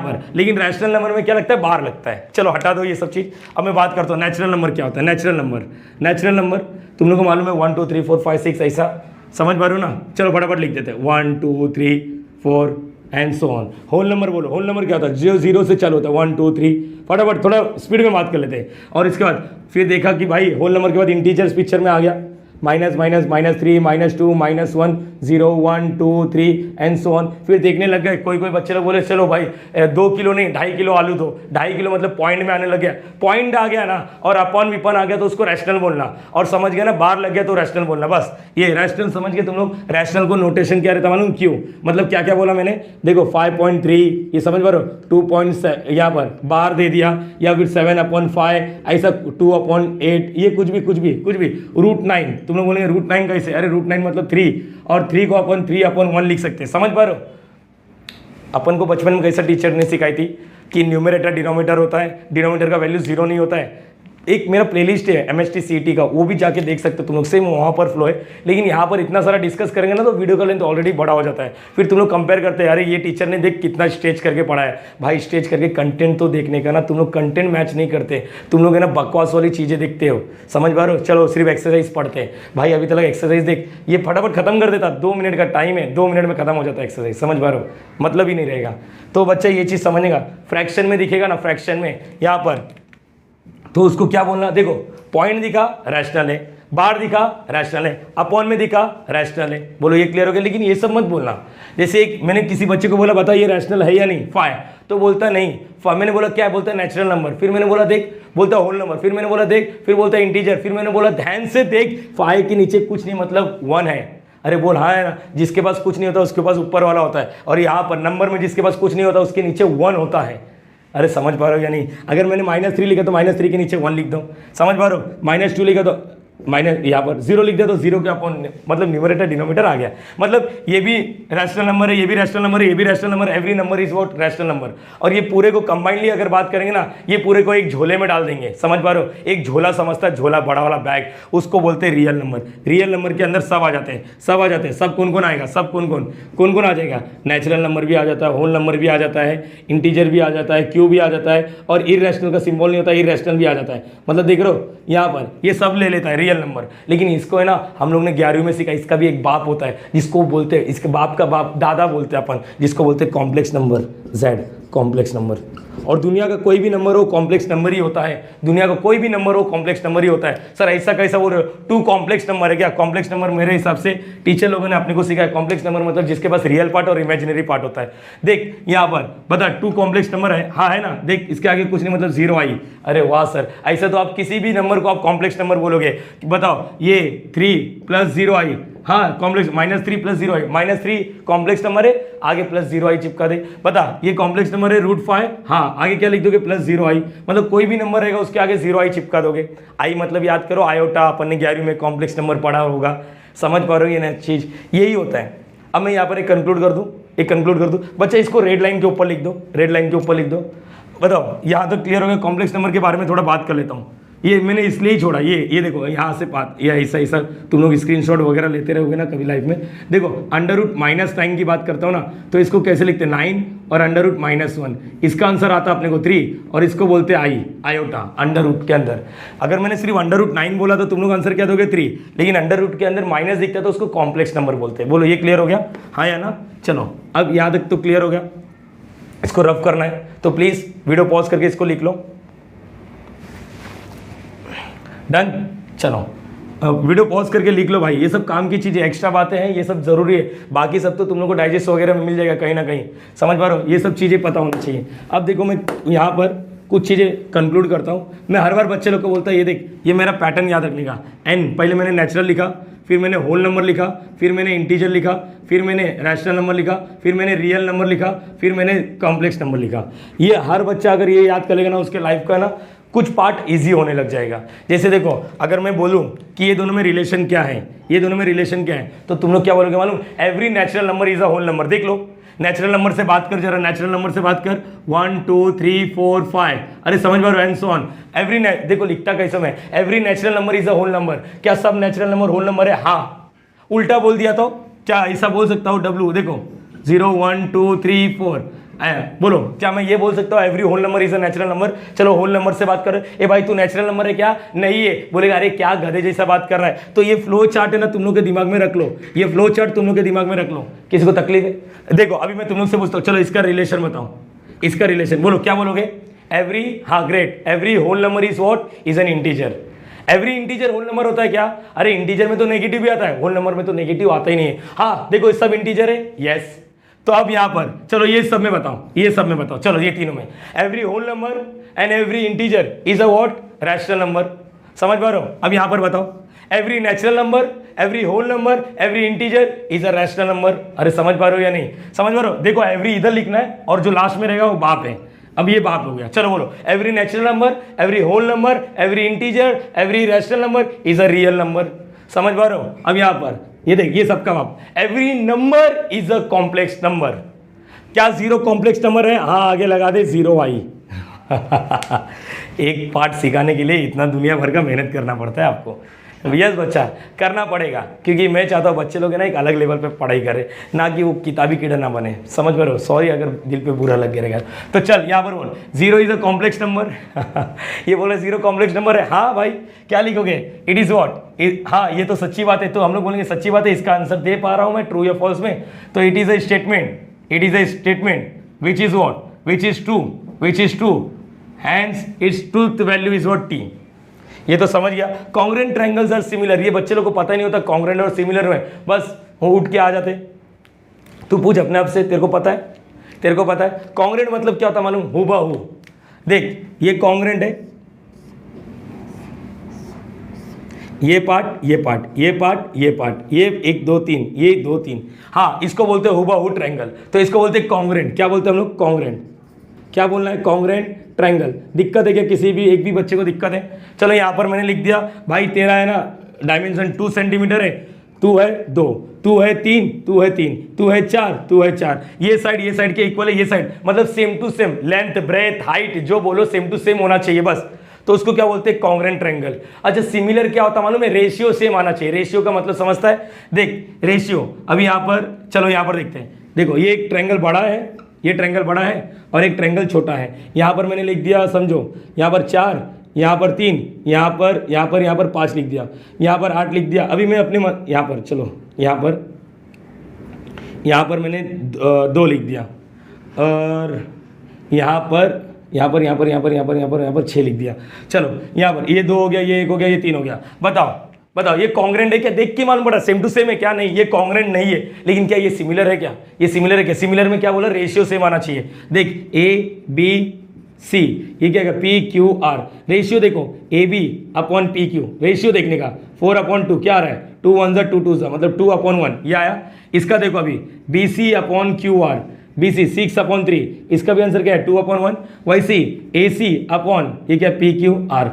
पर, लेकिन रैशनल नंबर में क्या लगता है, बार लगता है। चलो हटा दो ये सब चीज़, अब मैं बात करता हूँ नेचुरल नंबर क्या होता है। नेचुरल नंबर तुम लोग को मालूम है 1 2 3 4 5 6 ऐसा, समझ पा रहे हो ना। चलो फटाफट लिख देते हैं 1 2 3 4 and so on. Whole number बोलो, होल नंबर क्या होता है, जो 0 से चालू होता है 1 2 3, फटाफट थोड़ा स्पीड में बात कर लेते हैं। और इसके बाद फिर देखा कि भाई होल नंबर के बाद इंटीजर्स पिक्चर में आ गया, -3 -2 -1 0 1 2 3 एंड सो ऑन। फिर देखने लग गए, कोई बच्चे लोग बोले चलो भाई 2 किलो नहीं 2.5 किलो आलू दो, 2.5 किलो मतलब पॉइंट में आने लग गया, पॉइंट आ गया ना, और अपन विपन आ गया तो उसको रैशनल बोलना, और समझ गया ना बार लग गया तो रैशनल बोलना। बस ये रैशनल समझ गए तुम लोग। रैशनल को नोटेशन क्या रहता है मालूम क्यों, मतलब क्या क्या बोला मैंने, देखो 5.3 ये समझ पा रहे हो, 2 यहाँ पर बार दे दिया, या फिर 7/5 ऐसा 2/8, ये कुछ भी √9 तुम लोग बोलेंगे √9 कैसे, अरे √9 मतलब 3, और 3 को अपन 3/1 लिख सकते हैं, समझ पा रहे हो। अपन को बचपन में कैसा टीचर ने सिखाई थी कि न्यूमरेटर डिनोमिनेटर होता है, डिनोमिनेटर का वैल्यू 0 नहीं होता है। एक मेरा प्लेलिस्ट है MST CET का, वो भी जाके देख सकते हो तुम लोग, सेम वहाँ पर फ्लो है। लेकिन यहाँ पर इतना सारा डिस्कस करेंगे ना तो वीडियो का लेंथ ऑलरेडी बड़ा हो जाता है। फिर तुम लोग कंपेयर करते हैं, अरे ये टीचर ने देख कितना स्टेज करके पढ़ा है। भाई स्टेज करके कंटेंट तो देखने का ना, तुम लोग कंटेंट मैच नहीं करते, तुम लोग है ना बकवास वाली चीज़ें देखते हो, समझ पा रहे हो। चलो सिर्फ एक्सरसाइज पढ़ते हैं, भाई अभी तक एक्सरसाइज देख, ये फटाफट खत्म कर देता, 2 मिनट का टाइम है, 2 मिनट में खत्म हो जाता है एक्सरसाइज, समझ पा रहे हो, मतलब ही नहीं रहेगा। तो बच्चा ये चीज़ समझेगा, फ्रैक्शन में दिखेगा ना, फ्रैक्शन में यहाँ पर, तो उसको क्या बोलना, देखो पॉइंट दिखा रैशनल है, बार दिखा रैशनल है, अपॉन में दिखा रैशनल है, बोलो ये क्लियर हो गया। लेकिन ये सब मत बोलना, जैसे एक मैंने किसी बच्चे को बोला बता ये रैशनल है या नहीं, फाइ, तो बोलता नहीं, मैंने बोला क्या है, बोलता है नेचुरल नंबर, फिर मैंने बोला देख, बोलता होल नंबर, फिर मैंने बोला देख, फिर बोलता है इंटीजर, फिर मैंने बोला ध्यान से देख, फाइ के नीचे कुछ नहीं मतलब 1 है। अरे बोल हाँ है ना, जिसके पास कुछ नहीं होता उसके पास ऊपर वाला होता है, और यहाँ पर नंबर में जिसके पास कुछ नहीं होता उसके नीचे 1 होता है। अरे समझ पा रहे हो या नहीं। अगर मैंने -3 लिखा तो -3 के नीचे 1 लिख दो, समझ पा रहे हो। -2 लिखा तो यहाँ पर 0 लिख दिया तो 0 के अपॉन, मतलब न्यूमरेटर डिनोमिनेटर आ गया, मतलब ये भी रैशनल नंबर है, ये भी रैशनल नंबर है, ये भी rational number, every number is what rational number. और ये पूरे को कंबाइनली अगर बात करेंगे ना, ये पूरे को एक झोले में डाल देंगे, समझ पा रहे हो। एक झोला समझता है, झोला बड़ा वाला बैग, उसको बोलते हैं रियल नंबर। रियल नंबर के अंदर सब आ जाते हैं, सब कौन आएगा, सब कौन आ जाएगा, नेचुरल नंबर भी आ जाता है, होल नंबर भी आ जाता है, इंटीजर भी आ जाता है, क्यू भी आ जाता है, और इररेशनल का सिंबल नहीं होता, इररेशनल भी आ जाता है। मतलब देख रहे हो यहाँ पर ये सब ले लेता है रियल नंबर। लेकिन इसको है ना हम लोग ने 11वीं में सीखा, इसका भी एक बाप होता है जिसको बोलते हैं, इसके बाप का बाप दादा बोलते हैं अपन, जिसको बोलते हैं complex number, Z complex number. और दुनिया का कोई भी नंबर हो कॉम्प्लेक्स नंबर ही होता है, दुनिया का कोई भी नंबर हो कॉम्प्लेक्स नंबर ही होता है। सर ऐसा कैसा बोल रहे हो, 2 कॉम्प्लेक्स नंबर है क्या? कॉम्प्लेक्स नंबर मेरे हिसाब से टीचर लोगों ने अपने को सिखाया, कॉम्प्लेक्स नंबर मतलब जिसके पास रियल पार्ट और इमेजिनरी पार्ट होता है। देख यहाँ पर बता 2 कॉम्प्लेक्स नंबर है, हाँ है ना, देख इसके आगे कुछ नहीं मतलब 0 आई। अरे वाह सर, ऐसा तो आप किसी भी नंबर को आप कॉम्प्लेक्स नंबर बोलोगे, बताओ ये 3 + 0 आई, हाँ कॉम्प्लेक्स -3 + 0 आई, -3 कॉम्प्लेक्स नंबर है, आगे +0 आई चिपका दे। बता ये कॉम्प्लेक्स नंबर है √5, हाँ आगे क्या लिख दोगे +0 आई, मतलब कोई भी नंबर रहेगा उसके आगे 0 आई चिपका दोगे। आई मतलब याद करो आयोटा, अपन ने 11वीं में कॉम्प्लेक्स नंबर पढ़ा होगा, समझ पा रहे हो ये ना चीज़, यही होता है। अब मैं यहाँ पर एक कंक्लूड कर दूँ, बच्चा इसको रेड लाइन के ऊपर लिख दो, रेड लाइन के ऊपर लिख दो। बताओ यहाँ तक क्लियर हो गया। कॉम्प्लेक्स नंबर के बारे में थोड़ा बात कर लेता हूँ, ये मैंने इसलिए ही छोड़ा, ये देखो यहाँ से बात, ये ऐसा तुम लोग स्क्रीनशॉट वगैरह लेते रहोगे ना कभी लाइफ में। देखो √-9 की बात करता हूँ ना, तो इसको कैसे लिखते हैं, 9 और √-1, इसका आंसर आता है अपने को 3, और इसको बोलते हैं आयोटा अंडर के अंदर। अगर मैंने सिर्फ √9 बोला तो तुम लोग आंसर क्या दोगे 3, लेकिन अंडर के अंदर माइनस दिखता है तो उसको कॉम्प्लेक्स नंबर बोलते हैं। बोलो ये क्लियर हो गया, हाँ या ना। चलो अब यहाँ तक तो क्लियर हो गया, इसको रफ करना है तो प्लीज़ वीडियो पॉज करके इसको लिख लो। डन, चलो वीडियो पॉज करके लिख लो भाई, ये सब काम की चीज़ें, एक्स्ट्रा बातें हैं, ये सब जरूरी है, बाकी सब तो तुम लोग को डाइजेस्ट वगैरह में मिल जाएगा कहीं ना कहीं, समझ पा रहे हो, ये सब चीज़ें पता होनी चाहिए। अब देखो मैं यहाँ पर कुछ चीज़ें कंक्लूड करता हूँ। मैं हर बार बच्चे लोग को बोलता है ये देख, ये मेरा पैटर्न याद रखने का, n पहले मैंने नेचुरल लिखा, फिर मैंने होल नंबर लिखा, फिर मैंने इंटीजर लिखा, फिर मैंने रैशनल नंबर लिखा, फिर मैंने रियल नंबर लिखा, फिर मैंने कॉम्प्लेक्स नंबर लिखा। ये हर बच्चा अगर ये याद कर लेगा ना, उसके लाइफ का ना कुछ पार्ट इजी होने लग जाएगा। जैसे देखो अगर मैं बोलूँ कि ये दोनों में रिलेशन क्या है, ये दोनों में रिलेशन क्या है, तो तुम लोग क्या बोलोगे मालूम, every natural number is a whole number. देख लो नेचुरल नंबर से बात कर, जरा नेचुरल नंबर से बात कर, 1 2 3 4 5, अरे समझ पा रहे हो, एंड सो ऑन। एवरी देखो लिखता कैसे मैं, every natural number is a whole number. क्या सब नेचुरल नंबर होल नंबर है? हाँ। उल्टा बोल दिया तो क्या ऐसा बोल सकता हूँ? W देखो 0 1 2 3 4, बोलो क्या मैं ये बोल सकता हूँ every whole number is a natural number? चलो होल नंबर से बात कर, ए भाई तू नेचुरल नंबर है क्या? नहीं है। बोलेगा अरे क्या गधे जैसा बात कर रहा है। तो ये फ्लो चार्ट है ना, तुम लोग के दिमाग में रख लो, ये फ्लो चार्ट तुम लोग के दिमाग में रख लो। किसी को तकलीफ है? देखो अभी मैं तुम लोग से पूछता हूँ, चलो इसका रिलेशन बताओ, इसका रिलेशन बोलो, क्या बोलोगे? एवरी, हाँ great, every whole number is what? Is an integer. Every integer whole number होता है क्या? अरे इंटीजर में तो नेगेटिव भी आता है, होल नंबर में तो नेगेटिव आता ही नहीं है। हाँ देखो सब इंटीजर है, यस। तो अब यहां पर चलो ये सब में बताओ, ये सब में बताओ, चलो ये तीनों में, every whole number and every integer is a what? Rational number. समझ पा रहे हो? अब यहां पर बताओ, every natural number, every whole number, every integer is a rational number. अरे समझ पा रहे हो या नहीं समझ पा रहे हो? देखो एवरी इधर लिखना है और जो लास्ट में रहेगा वो बाप है। अब ये बात हो गया। चलो बोलो, every natural number, every whole number, every integer, every rational number is a real number. समझ पा रहे हो? अब यहां पर ये देख, ये सबका बाप, every number is a complex number. क्या जीरो कॉम्प्लेक्स नंबर है? हाँ आगे लगा दे जीरो आई। एक पार्ट सिखाने के लिए इतना दुनिया भर का मेहनत करना पड़ता है आपको। यस बच्चा, करना पड़ेगा, क्योंकि मैं चाहता हूँ बच्चे लोग है ना एक अलग लेवल पे पढ़ाई करें, ना कि वो किताबी कीड़ा ना बने। समझ पा रहे हो? सॉरी अगर दिल पे बुरा लग गया। तो चल यहाँ पर बोल, zero is a complex number. ये बोले जीरो कॉम्प्लेक्स नंबर है। हाँ भाई क्या लिखोगे? It is what? हाँ ये तो सच्ची बात है, तो हम लोग बोलेंगे सच्ची बात है। इसका आंसर दे पा रहा हूँ मैं, ट्रू या फॉल्स में? तो it is a statement, it is a statement which is what? Which is true, which is true, hence its truth value is what? T. ये तो समझ गया। कॉन्ग्रेंट ट्रायंगल्स आर सिमिलर, ये बच्चे लोग को पता ही नहीं होता कॉन्ग्रेंट और सिमिलर में, बस वो उठ के आ जाते। तू पूछ अपने आप से, तेरे को पता है? तेरे को पता है कॉन्ग्रेंट मतलब क्या होता मालूम? हूबहू। देख ये कॉन्ग्रेंट है, ये पार्ट, ये पार्ट, ये पार्ट, ये पार्ट, ये 1 2 3, ये 2 3, हाँ इसको बोलते हैं हूबहू ट्रायंगल। तो इसको बोलते हैं कॉन्ग्रेंट। क्या बोलते हैं हम लोग? कॉन्ग्रेंट। क्या बोलना है? Congruent triangle. दिक्कत है क्या किसी भी एक भी बच्चे को? दिक्कत है? चलो यहाँ पर मैंने लिख दिया भाई, तेरा है ना डायमेंशन 2 सेंटीमीटर है, तू है 2, तू है 3, तू है 3, तू है 4, तू है 4, ये साइड के इक्वल है, ये साइड मतलब same to same, length breadth height जो बोलो सेम टू सेम होना चाहिए बस। तो उसको क्या बोलते हैं? Congruent triangle. अच्छा सिमिलर क्या होता है मालूम है? रेशियो सेम आना चाहिए। रेशियो का मतलब समझता है? देख रेशियो, अभी यहाँ पर चलो यहाँ पर देखते हैं। देखो ये एक ट्रायंगल बड़ा है, ये ट्रायंगल बड़ा है और एक ट्रायंगल छोटा है। यहाँ पर मैंने लिख दिया, समझो यहाँ पर 4, यहाँ पर 3, यहाँ पर 5 लिख दिया, यहाँ पर 8 लिख दिया। अभी मैं अपने यहाँ पर चलो यहाँ पर मैंने 2 लिख दिया और यहाँ पर 6 लिख दिया। चलो यहाँ पर ये 2 हो गया, ये 1 हो गया, ये 3 हो गया। बताओ ये कॉन्ग्रेंट है क्या? देख के मालूम पड़ा सेम टू सेम है क्या? नहीं ये कॉन्ग्रेंट नहीं है। लेकिन क्या ये सिमिलर है क्या? ये सिमिलर है क्या? सिमिलर में क्या बोला? रेशियो सेम आना चाहिए। देख ABC, ये क्या PQR रेशियो देखो, AB अपॉन PQ रेशियो देखने का 4/2 क्या आ रहा है? 2 1 2 2 मतलब 2/1 ये आया। इसका देखो अभी BC अपॉन QR, BC 6/3, इसका भी आंसर क्या है? 2/1। वैसे AC अपॉन ये क्या? PQR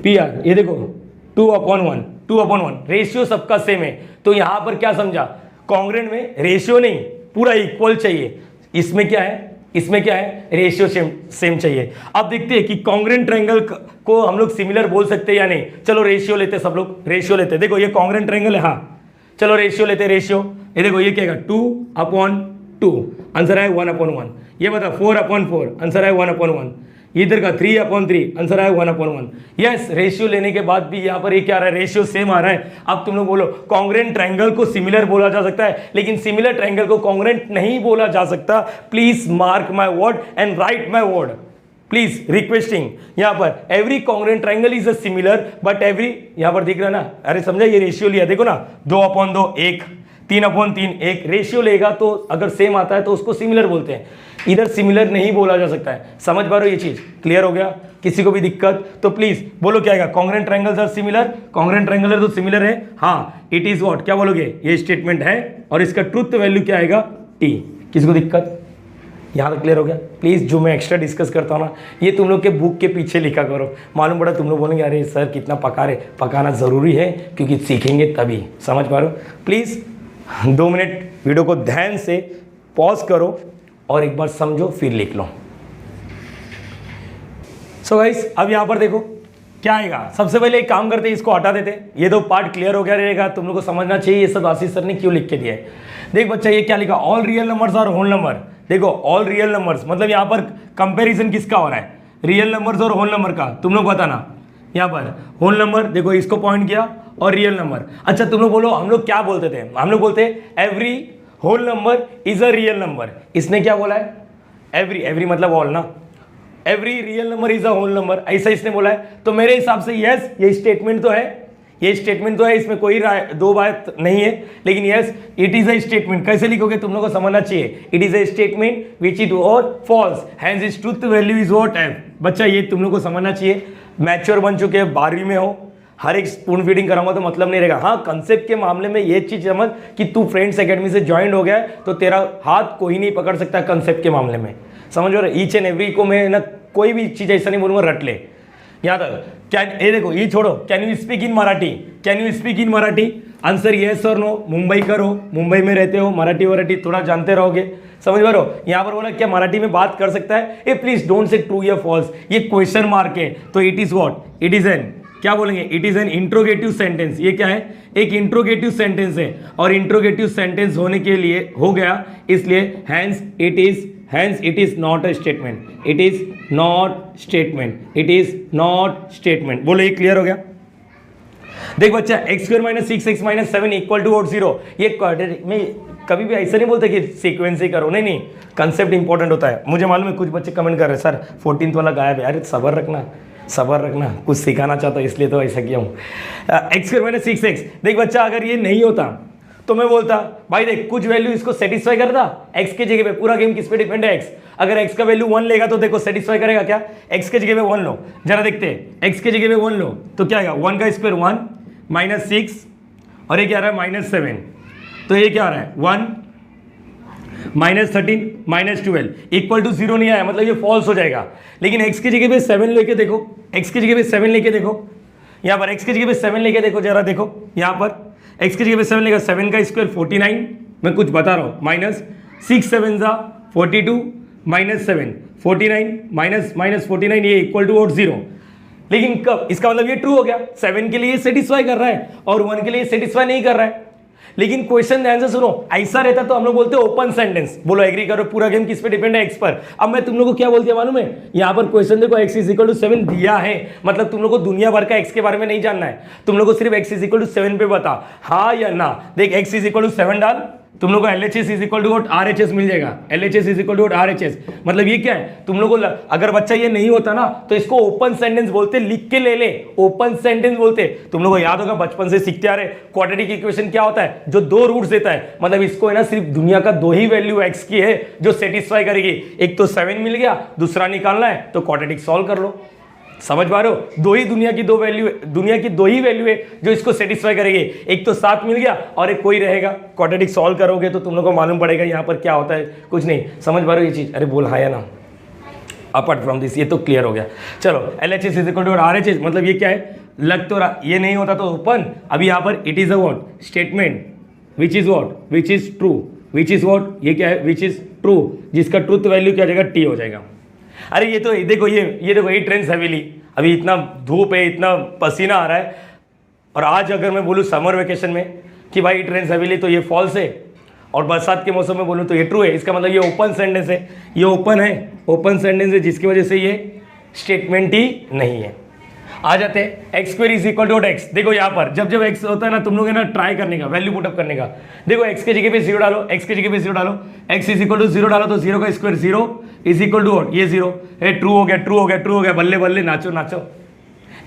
PR ये देखो 2/1 रेशियो सबका सेम है। तो यहां पर क्या समझा? कॉन्ग्रेंट में रेशियो नहीं, पूरा इक्वल चाहिए। इसमें क्या है? इसमें क्या है? रेशियो सेम चाहिए। अब देखते हैं कि कॉन्ग्रेंट ट्रायंगल को हम लोग सिमिलर बोल सकते हैं या नहीं। चलो रेशियो लेते, सब लोग रेशियो लेते। देखो ये कॉन्ग्रेंट ट्रायंगल है, हाँ चलो रेशियो लेते। रेशियो ये देखो, ये क्या है? 2/2 आंसर है 1/1। ये बता 4/4 आंसर है 1/1। इधर का 3/3 आंसर आया 1/1। यस रेशियो लेने के बाद भी यहाँ पर ये क्या आ रहा है? रेशियो सेम आ रहा है। अब तुम लोग बोलो कॉन्ग्रेंट ट्रायंगल को सिमिलर बोला जा सकता है, लेकिन सिमिलर ट्रायंगल को कॉन्ग्रेंट नहीं बोला जा सकता। Please mark my word and right my word, please requesting. यहाँ पर every congruent triangle is a similar but every, यहाँ पर दिख रहा ना? अरे समझा, ये रेशियो लिया देखो ना, 2/2 1, 3/3 1। रेशियो लेगा तो अगर सेम आता है तो उसको सिमिलर बोलते हैं। इधर सिमिलर नहीं बोला जा सकता है। समझ पा रहे हो? ये चीज क्लियर हो गया? किसी को भी दिक्कत तो प्लीज बोलो क्या आएगा? Congruent triangles are similar. Congruent triangle है तो सिमिलर है, हाँ। It is what? क्या बोलोगे? ये स्टेटमेंट है और इसका ट्रुथ वैल्यू क्या आएगा? टी। किसी को दिक्कत? यहाँ तक क्लियर हो गया? प्लीज जो मैं एक्स्ट्रा डिस्कस करता हूँ ना, ये तुम लोग के बुक के पीछे लिखा करो। मालूम पड़ा तुम लोग बोलेंगे अरे सर कितना पका रहे। पकाना जरूरी है क्योंकि सीखेंगे तभी। समझ पा रहे हो? प्लीज 2 मिनट वीडियो को ध्यान से पॉज करो और एक बार समझो फिर लिख लो। सो गाइस अब यहाँ पर देखो क्या आएगा। सबसे पहले एक काम करते हैं, इसको हटा देते हैं। ये तो पार्ट क्लियर हो गया रहेगा, तुम लोग को समझना चाहिए ये सब आशीष सर ने क्यों लिख के दिया है। देख बच्चा ये क्या लिखा, ऑल रियल नंबर्स और होल नंबर। देखो ऑल रियल नंबर्स मतलब यहाँ पर कंपैरिजन किसका हो रहा है, रियल नंबर्स और होल नंबर का। तुम लोग बताना यहाँ पर होल नंबर, देखो इसको पॉइंट किया, और रियल नंबर। अच्छा तुम लोग बोलो हम लोग क्या बोलते थे, हम लोग बोलते every whole number is a real number. इसने क्या बोला है, एवरी मतलब ऑल ना, every real number is a whole number, ऐसा इसने बोला है। तो मेरे हिसाब से यस ये स्टेटमेंट तो है, ये स्टेटमेंट तो है, इसमें कोई दो बात नहीं है, लेकिन yes it is a statement. कैसे लिखोगे तुम लोगों को समझना चाहिए, it is a statement which is और false, hence is truth value is what F. बच्चा ये तुम लोग को समझना चाहिए, मैच्योर बन चुके हैं, 12वीं में हो, हर एक स्पून फीडिंग कराऊंगा तो मतलब नहीं रहेगा। हाँ कंसेप्ट के मामले में ये चीज समझ कि तू फ्रेंड्स एकेडमी से ज्वाइन हो गया है तो तेरा हाथ कोई नहीं पकड़ सकता कंसेप्ट के मामले में, समझ रहे। ईच एंड एवरी को मैं ना कोई भी चीज ऐसा नहीं बोलूंगा रट ले। यहाँ तक क्या ये देखो, ये छोड़ो, can you speak in Marathi, can you speak in Marathi, answer yes और नो। मुंबई करो, मुंबई में रहते हो, मराठी वराठी थोड़ा जानते रहोगे, समझ पा रहे हो। यहाँ पर बोला क्या मराठी में बात कर सकता है, ए प्लीज डोंट से ट्रू या फॉल्स, ये क्वेश्चन मार्क है तो it is what, it is N क्या बोलेंगे, it is N interrogative sentence. ये क्या है, एक इंट्रोगेटिव सेंटेंस है, और इंट्रोगेटिव सेंटेंस होने के लिए हो गया इसलिए hence it is not a statement, it is not statement, it is not statement. बोलो ये क्लियर हो गया। देख बच्चा x² - 6x - 7 इक्वल टू 0, ये क्वाड्रेटिक में कभी भी ऐसा नहीं बोलते कि सीक्वेंस ही करो, नहीं कंसेप्ट इंपॉर्टेंट होता है। मुझे मालूम है कुछ बच्चे कमेंट कर रहे हैं सर 14th वाला गायब है, अरे सब्र रखना, कुछ सिखाना चाहता हूँ इसलिए तो ऐसा किया हूँ। x² - 6x, देख बच्चा अगर ये नहीं होता तो मैं बोलता भाई देख कुछ वैल्यू इसको सेटिस्फाई करता, x के जगह पे पूरा गेम किस पे डिपेंड है, x। अगर x का वैल्यू 1 लेगा तो देखो सेटिस्फाई करेगा क्या, x के जगह पे 1 लो, जरा देखते हैं x के जगह पे 1 लो तो क्या आएगा, 1 का स्क्वायर 1 -6 और ये क्या आ रहा है -7, तो ये क्या आ रहा है 1 -13 -12 इक्वल टू 0 नहीं आया, मतलब ये फॉल्स हो जाएगा। लेकिन x की जगह पे 7 लेके देखो, x की जगह पे 7 लेके देखो, यहाँ पर x की जगह पे 7 लेके देखो, जरा देखो यहाँ पर x की जगह पे 7 लेगा, 7 का स्क्वायर 49, मैं कुछ बता रहा हूँ, -6 7 42 -7 49 -49 ये इक्वल टू 0। लेकिन कब, इसका मतलब ये ट्रू हो गया, 7 के लिए सेटिस्फाई कर रहा है और 1 के लिए सेटिस्फाई नहीं कर रहा है। लेकिन क्वेश्चन ध्यान से सुनो, ऐसा रहता तो हम लोग बोलते हैं ओपन सेंटेंस। बोलो एग्री करो, पूरा गेम किस पे डिपेंड है, एक्स पर। अब मैं तुम लोग को क्या बोलती है मालूम है, यहाँ पर क्वेश्चन देखो x = 7 दिया है, मतलब तुम लोग को दुनिया भर का x के बारे में नहीं जानना है, तुम लोग को सिर्फ x = 7 पे बता हाँ या ना। देख x = 7 डाल, तुम लोग को LHS = RHS मिल जाएगा, LHS = RHS। मतलब ये क्या है, तुम लोग को अगर बच्चा ये नहीं होता ना तो इसको ओपन सेंटेंस बोलते, लिख के ले ओपन सेंटेंस बोलते। तुम लोग को याद होगा बचपन से सीखते आ रहे, क्वाड्रेटिक इक्वेशन क्या होता है, जो 2 रूट्स देता है, मतलब इसको है ना सिर्फ दुनिया का 2 ही वैल्यू x की है जो सेटिस्फाई करेगी, एक तो 7 मिल गया, दूसरा निकालना है तो क्वाड्रेटिक सॉल्व कर लो। समझ पा रहे हो, दुनिया की दो ही वैल्यू है जो इसको सेटिस्फाई करेगी, एक तो 7 मिल गया और एक कोई रहेगा। क्वाड्रेटिक सॉल्व करोगे तो तुम लोग को मालूम पड़ेगा यहाँ पर क्या होता है, कुछ नहीं। समझ पा रहे हो ये चीज, अरे बोल हाँ या ना। अपार्ट फ्रॉम दिस ये तो क्लियर हो गया। चलो LHS = RHS, मतलब ये क्या है, लग तो रहा ये नहीं होता तो ओपन। अभी यहाँ पर it is a what statement which is true, which is what, ये क्या है, विच इज ट्रू, जिसका ट्रूथ वैल्यू क्या हो जाएगा, T हो जाएगा। अरे ये तो देखो ये देखो ये ट्रेंड्स हैवीली, अभी इतना धूप है, इतना पसीना आ रहा है, और आज अगर मैं बोलूँ समर वेकेशन में कि भाई ट्रेंड्स हैवीली तो ये फॉल्स है, और बरसात के मौसम में बोलूँ तो ये ट्रू है। इसका मतलब ये ओपन सेंटेंस है, ये ओपन सेंटेंस है, जिसकी वजह से ये स्टेटमेंट ही नहीं है। आ जाते हैं x² = x। देखो यहाँ पर जब x होता है ना, तुम लोग है ना ट्राई करने का, वैल्यू पुटअप करने का। देखो x के जगह पे 0 डालो, x के जगह पे 0 डालो, x = 0 डालो तो 0 का स्क्वायर 0 = ये 0 है, ट्रू हो गया, बल्ले बल्ले नाचो।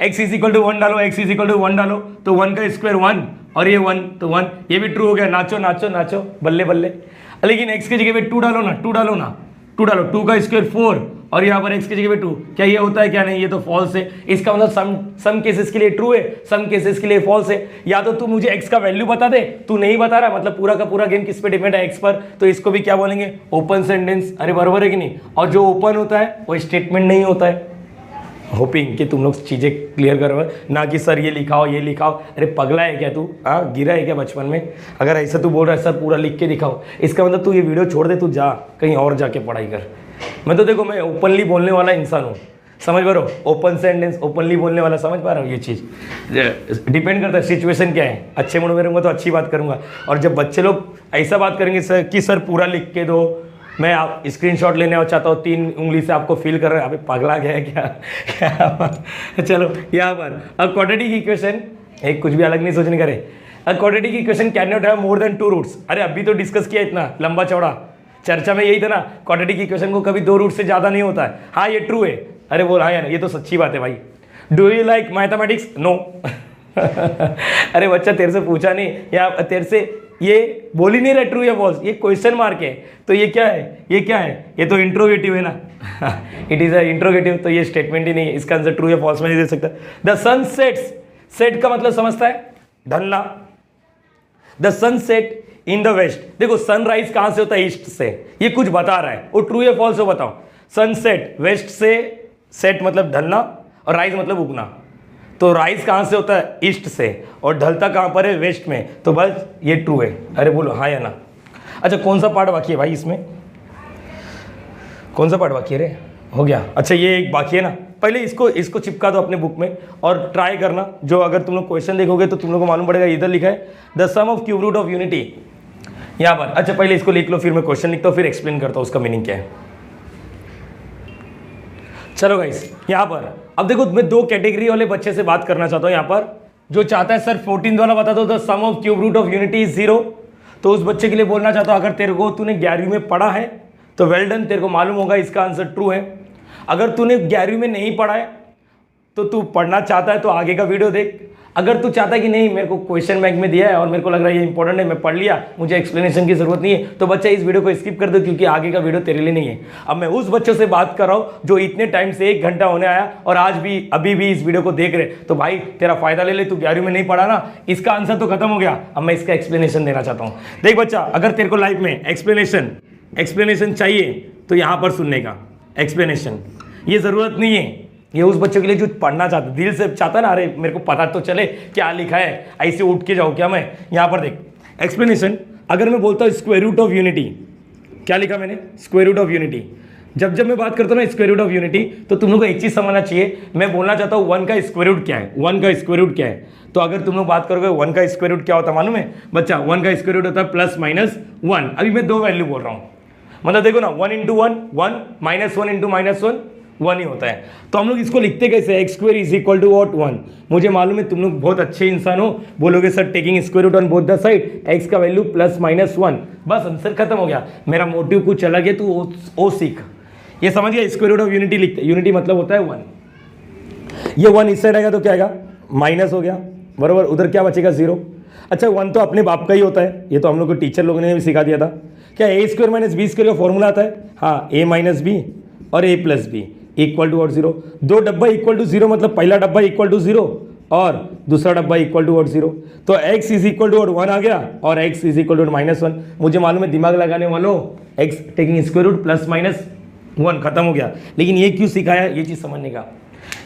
x = 1 डालो, x = 1 डालो तो 1 का स्क्वायर 1 और ये 1 तो 1, ये भी ट्रू हो गया, नाचो बल्ले बल्ले। लेकिन x के जगह पे 2 डालो ना, 2 का स्क्वायर 4 और यहाँ पर x की जगह पे 2, क्या ये होता है क्या नहीं, ये तो फॉल्स है। इसका मतलब सम केसेस के लिए ट्रू है, सम केसेस के लिए फॉल्स है। या तो तू मुझे x का वैल्यू बता दे, तू नहीं बता रहा, मतलब पूरा का पूरा गेम किस पे डिपेंड है, x पर, तो इसको भी क्या बोलेंगे, ओपन सेंटेंस। अरे बराबर है कि नहीं। और जो ओपन होता है वो स्टेटमेंट नहीं होता है, होपिंग कि तुम लोग चीज़ें क्लियर करो, ना कि सर ये लिखाओ ये लिखाओ। अरे पगला है क्या तू? हाँ, गिरा है क्या बचपन में? अगर ऐसा तू बोल रहा है सर पूरा लिख के दिखाओ, इसका मतलब तू ये वीडियो छोड़ दे, तू जा कहीं और जाके पढ़ाई कर। मैं तो देखो, मैं ओपनली बोलने वाला इंसान हूँ, समझ पा रहे हो? ओपन सेंटेंस, ओपनली बोलने वाला, समझ पा रहा हूँ? ये चीज़ डिपेंड करता है सिचुएशन क्या है। अच्छे मूड में रहूँगा तो अच्छी बात करूँगा, और जब बच्चे लोग ऐसा बात करेंगे सर कि सर पूरा लिख के दो, मैं आप स्क्रीनशॉट लेने चाहता हूँ, 3 उंगली से आपको फील कर रहा है, अभी पगला गया है क्या? चलो यहाँ पर अब क्वाड्रेटिक इक्वेशन, एक कुछ भी अलग नहीं सोचने करे। A quadratic equation can not have more than 2 roots. अरे अभी तो डिस्कस किया इतना लंबा चौड़ा, चर्चा में यही था ना, क्वाड्रेटिक इक्वेशन को कभी 2 रूट से ज़्यादा नहीं होता है। हाँ ये ट्रू है। अरे बोल हाँ यार, ये तो सच्ची बात है भाई। Do you like mathematics? No. अरे बच्चा तेरे से पूछा नहीं, या तेरे से ये बोल ही नहीं रहा ट्रू या फॉल्स, ये क्वेश्चन मार्क है। तो ये क्या है? ये क्या है? ये तो इंट्रोगेटिव है ना। इट इज अ इंट्रोगेटिव, तो ये स्टेटमेंट ही नहीं है, इसका आंसर ट्रू या फॉल्स में नहीं दे सकता। द सन सेट्स, सेट का मतलब समझता है ढलना। The sun set in the west. देखो सनराइज कहां से होता है? ईस्ट से। ये कुछ बता रहा है, वो ट्रू या फॉल्स हो बताओ। सनसेट वेस्ट से, सेट मतलब ढलना और राइज मतलब उगना। तो राइज कहाँ से होता है? ईस्ट से, और ढलता कहाँ पर है? वेस्ट में। तो बस ये ट्रू है। अरे बोलो हाँ या ना। अच्छा कौन सा पार्ट बाकी है भाई इसमें? कौन सा पार्ट बाकी है रे? हो गया। अच्छा ये एक बाकी है ना, पहले इसको चिपका दो अपने बुक में और ट्राई करना। जो अगर तुम लोग क्वेश्चन देखोगे तो तुम लोग को मालूम पड़ेगा, इधर लिखा है the sum of cube root of unity, यहाँ पर। अच्छा पहले इसको लिख लो, फिर मैं क्वेश्चन लिखता हूँ, फिर एक्सप्लेन करता हूँ उसका मीनिंग क्या है। चलो गाइस यहाँ पर अब देखो, मैं 2 कैटेगरी वाले बच्चे से बात करना चाहता हूँ यहाँ पर। जो चाहता है सर 14 वाला बता दो, the sum of cube root of unity is 0, तो उस बच्चे के लिए बोलना चाहता हूँ, अगर तेरे को तूने 11वीं में पढ़ा है तो वेल डन, तेरे को मालूम होगा इसका आंसर ट्रू है। अगर तूने 11वीं में नहीं पढ़ा है तो तू पढ़ना चाहता है तो आगे का वीडियो देख। अगर तू चाहता है कि नहीं मेरे को क्वेश्चन बैंक में दिया है और मेरे को लग रहा है ये इंपॉर्टेंट है, मैं पढ़ लिया, मुझे एक्सप्लेनेशन की जरूरत नहीं है, तो बच्चा इस वीडियो को स्किप कर दो, क्योंकि आगे का वीडियो तेरे लिए नहीं है। अब मैं उस बच्चों से बात कर रहा हूँ जो इतने टाइम से 1 घंटा होने आया और आज भी अभी भी इस वीडियो को देख रहे, तो भाई तेरा फायदा ले ले। तू 11वीं में नहीं पढ़ा ना, इसका आंसर तो खत्म हो गया। अब मैं इसका एक्सप्लेनेशन देना चाहता हूँ। देख बच्चा, अगर तेरे को लाइफ में एक्सप्लेनेशन चाहिए तो यहाँ पर सुनने का एक्सप्लेनेशन, ये जरूरत नहीं है। ये उस बच्चों के लिए जो पढ़ना चाहता, दिल से चाहता ना, अरे मेरे को पता तो चले क्या लिखा है, ऐसे उठ के जाओ क्या मैं। यहाँ पर देख एक्सप्लेनेशन, अगर मैं बोलता हूँ स्क्वायर रूट ऑफ यूनिटी, क्या लिखा मैंने? Square root of unity. जब मैं बात करता हूँ ना स्क्वायर रूट ऑफ यूनिटी, तो तुम लोग को एक चीज समझना चाहिए, मैं बोलना चाहता हूँ 1 का स्क्वायर रूट क्या है। 1 का स्क्वायर रूट क्या है? तो अगर तुम लोग बात करोगे 1 का स्क्वायर रूट क्या होता है मालूम है बच्चा? 1 का स्क्वायर रूट होता है +-1। अभी मैं 2 वैल्यू बोल रहा हूँ, मतलब देखो ना, 1 × 1 1, -1 × -1 1 ही होता है। तो हम लोग इसको लिखते कैसे? x² = what? 1। मुझे मालूम है तुम लोग बहुत अच्छे इंसान हो, बोलोगे sir taking square root on both the side, x का वैल्यू +-1, बस आंसर खत्म हो गया। मेरा मोटिव कुछ अलग है, तू वो सीख। ये समझ गया? स्क्वायर रूट ऑफ यूनिटी लिखते, यूनिटी मतलब होता है 1। ये 1 इस साइड आएगा तो क्या आएगा? माइनस हो गया, बराबर। उधर क्या बचेगा? 0। अच्छा 1 तो अपने बाप का ही होता है, ये तो हम लोग को टीचर लोगों ने भी सिखा दिया था। क्या a² - b² का फॉर्मूला आता है? हाँ, a - b और a + b = 0। 2 डब्बा = 0, मतलब पहला डब्बा = 0 और दूसरा डब्बा = 0। तो x = 1 आ गया और x = -1। मुझे मालूम है दिमाग लगाने वालों, x टेकिंग स्क्वायर रूट +-1 खत्म हो गया। लेकिन ये क्यों सिखाया, ये चीज समझने का।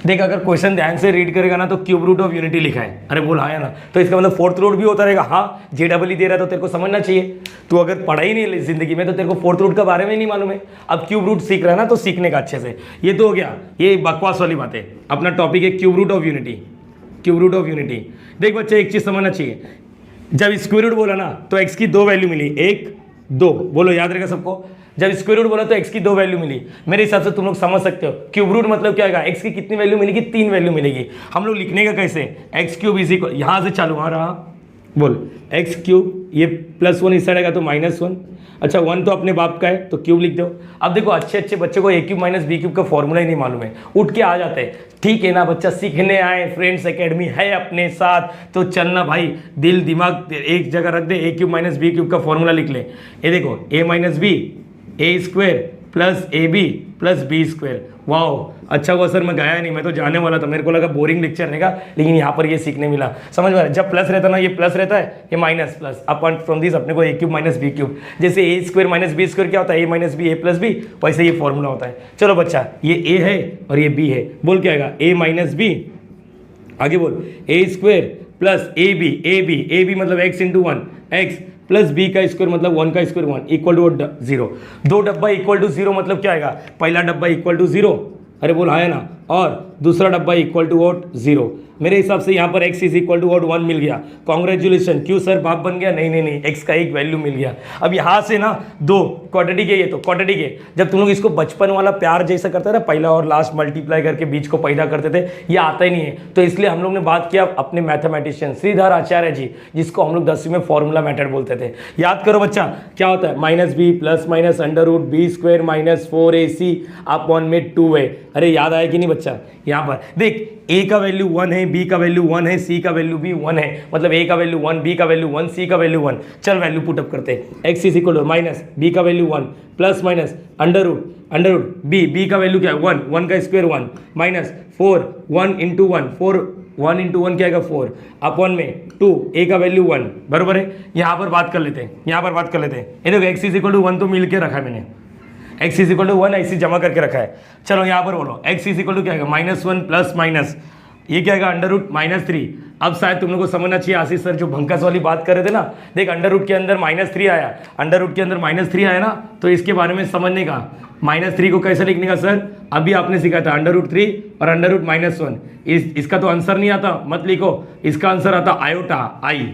देख अगर क्वेश्चन ध्यान से रीड करेगा ना तो क्यूब रूट ऑफ यूनिटी लिखा है, अरे बोल हाँ या ना, तो इसका मतलब 4th रूट भी होता रहेगा। हाँ JEE दे रहा है तो तेरे को समझना चाहिए। तू अगर पढ़ा ही नहीं जिंदगी में तो तेरे को 4th रूट के बारे में नहीं मालूम है। अब क्यूब रूट सीख रहा है ना, तो सीखने का अच्छे से। ये तो हो गया, ये बकवास वाली बात है। अपना टॉपिक है cube root of unity. Cube root of unity, देख बच्चे एक चीज समझना चाहिए, जब स्क्वायर रूट बोला ना तो x की 2 वैल्यू मिली, 1 2, बोलो याद रहेगा सबको। जब स्क्वायर रूट बोला तो x की 2 वैल्यू मिली। मेरे हिसाब से तुम लोग समझ सकते हो क्यूब रूट मतलब क्या आएगा? x की कितनी वैल्यू मिलेगी? 3 वैल्यू मिलेगी। हम लोग लिखने का कैसे? x³ यहाँ से चालू, हाँ रहा, बोल x³, ये +1 इस साइड आएगा तो -1। अच्छा 1 तो अपने बाप का है तो क्यूब लिख दो। अब देखो अच्छे बच्चे को a³ - b³ का फॉर्मूला ही नहीं मालूम है, उठ के आ जाते हैं। ठीक है ना बच्चा, सीखने आए, फ्रेंड्स एकेडमी है अपने साथ, तो चलना भाई, दिल दिमाग एक जगह रख दे, a³ - b³ का फॉर्मूला लिख ले। ये देखो a - b a² + ab plus B square. Wow, अच्छा हुआ सर मैं गया नहीं, मैं तो जाने वाला था, मेरे को लगा बोरिंग लेक्चर रहेगा, लेकिन यहाँ पर ये सीखने मिला। समझ में आ रहा है? जब प्लस रहता ना, ये प्लस रहता है, ये minus plus, upon from this अपने को ए क्यूब माइनस बी क्यूब, जैसे ए स्क्वायर माइनस बी स्क्वायर क्या होता है, ए माइनस बी ए प्लस बी, वैसे ये फॉर्मूला होता है। चलो बच्चा, ये ए है और ये बी है, बोल क्या आएगा, ए माइनस बी, आगे बोल A square plus A B मतलब x into one, x plus B का स्क्वायर मतलब 1 का स्क्वायर 1 इक्वल टू 0। दो डब्बा इक्वल टू 0 मतलब क्या आएगा, पहला डब्बा इक्वल टू 0, अरे बोल हाँ है ना, और दूसरा डब्बा इक्वल टू वॉट 0। मेरे हिसाब से यहाँ पर x is equal to what 1 मिल गया। कॉन्ग्रेचुलेशन, क्यों सर बाप बन गया, नहीं, x का एक वैल्यू मिल गया। अब यहाँ से ना दो क्वाड्रेटिक है, ये तो क्वाड्रेटिक है। जब तुम लोग इसको बचपन वाला प्यार जैसा करते थे ना, पहला और लास्ट मल्टीप्लाई करके बीच को पैदा करते थे, ये आता ही नहीं है। तो इसलिए हम लोग ने बात किया अपने मैथमेटिशियन श्रीधर आचार्य जी, जिसको हम लोग 10वीं में फॉर्मूला मेथड बोलते थे। याद करो बच्चा, क्या होता है, minus B plus minus under root B square minus 4ac upon में 2a। अरे याद आया कि नहीं बच्चा, यहाँ पर देख a का वैल्यू 1 है, b का वैल्यू 1 है, c का वैल्यू भी 1 है, मतलब a का वैल्यू 1, b का वैल्यू 1, c का वैल्यू 1। चल वैल्यू पुटअप करते हैं, x is equal to minus b का value 1 plus minus under root b का वैल्यू क्या है 1 का स्क्वायर 1 माइनस 4 1 इंटू 1 4 1 इंटू 1 क्या आएगा 4 अपॉन में 2 a का वैल्यू 1, बराबर है। यहाँ पर बात कर लेते हैं, ये देखो x इज इक्वल टू 1 तो मिल के रखा है मैंने, x इज इक्वल टू 1 ऐसे जमा करके रखा है। चलो यहाँ पर बोलो x इज इक्वल टू क्या आएगा -1 प्लस माइनस ये क्या आएगा अंडर रूट -3। अब शायद तुम लोग को समझना चाहिए आशीष सर जो भंकस वाली बात कर रहे थे ना, देख अंडर रूट के अंदर -3 आया, अंडर रूट के अंदर -3 आया ना, तो इसके बारे में समझने का, -3 को कैसे लिखने का सर, अभी आपने सिखाया था अंडर रूट 3 और अंडर रूट -1। इसका तो आंसर नहीं आता, मत लिखो, इसका आंसर आता आयोटा आई।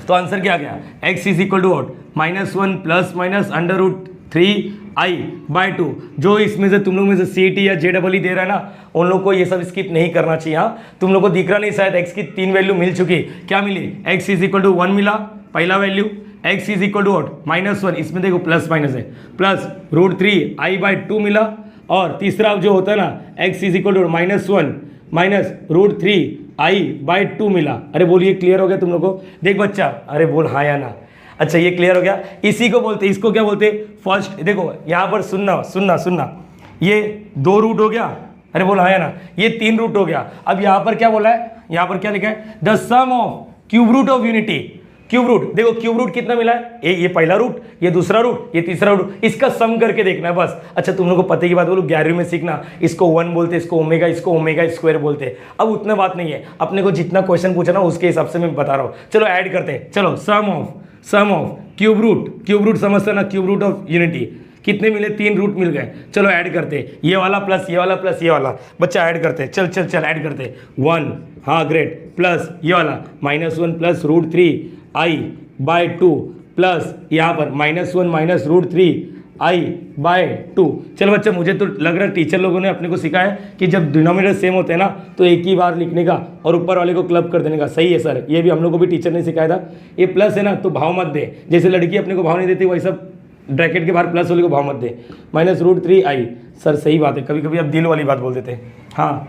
तो आंसर क्या आ गया, x is equal to what -1 plus minus under root 3i/2। जो इसमें से तुम लोग में से CET या JEE दे रहा है ना, उन लोग को ये सब स्किप नहीं करना चाहिए। हाँ, तुम लोग को दिख रहा नहीं शायद, x की 3 वैल्यू मिल चुकी, क्या मिली, x इज इक्वल टू 1 मिला पहला value, x is equal to what -1, इसमें देखो प्लस माइनस है, प्लस √3i/2 मिला, और तीसरा जो होता है ना x is equal to -1 minus √3i/2 मिला। अरे बोलिए क्लियर हो गया तुम लोग को, देख बच्चा, अरे बोल हाँ या ना, अच्छा ये क्लियर हो गया। इसी को बोलते, इसको क्या बोलते, फर्स्ट, देखो यहाँ पर सुनना, ये 2 रूट हो गया, अरे बोल हाँ या ना, ये 3 रूट हो गया। अब यहाँ पर क्या बोला है, यहाँ पर क्या लिखा है, the sum of cube root of unity. Cube root, देखो क्यूब रूट कितना मिला है, ये पहला रूट, ये दूसरा रूट, ये तीसरा रूट, इसका सम करके देखना है बस। अच्छा तुम लोग को पते की बात बोलो, 11वीं में सीखना, इसको 1 बोलते, इसको ओमेगा स्क्वायर बोलते। अब उतना बात नहीं है, अपने को जितना क्वेश्चन पूछा ना उसके हिसाब से मैं बता रहा हूँ। चलो ऐड करते हैं, चलो सम ऑफ क्यूब रूट समझते ना, क्यूब रूट ऑफ यूनिटी कितने मिले, 3 रूट मिल गए। चलो ऐड करते, ये वाला प्लस ये वाला प्लस ये वाला, बच्चा ऐड करते, चल ऐड करते, 1, हाँ ग्रेट, प्लस ये वाला -1 प्लस √3i/2 प्लस यहाँ पर -1 माइनस √3i/2। चलो बच्चा, मुझे तो लग रहा है टीचर लोगों ने अपने को सिखाया कि जब डिनोमिनेटर सेम होते हैं ना तो एक ही बार लिखने का और ऊपर वाले को क्लब कर देने का। सही है सर, ये भी हम लोग को भी टीचर ने सिखाया था। ये प्लस है ना तो भाव मत दे, जैसे लड़की अपने को भाव नहीं देती वैसा ब्रैकेट के बाहर प्लस वाले को भाव मत दे, -√3i। सर सही बात है, कभी कभी आप दिल वाली बात बोल देते हैं। हाँ,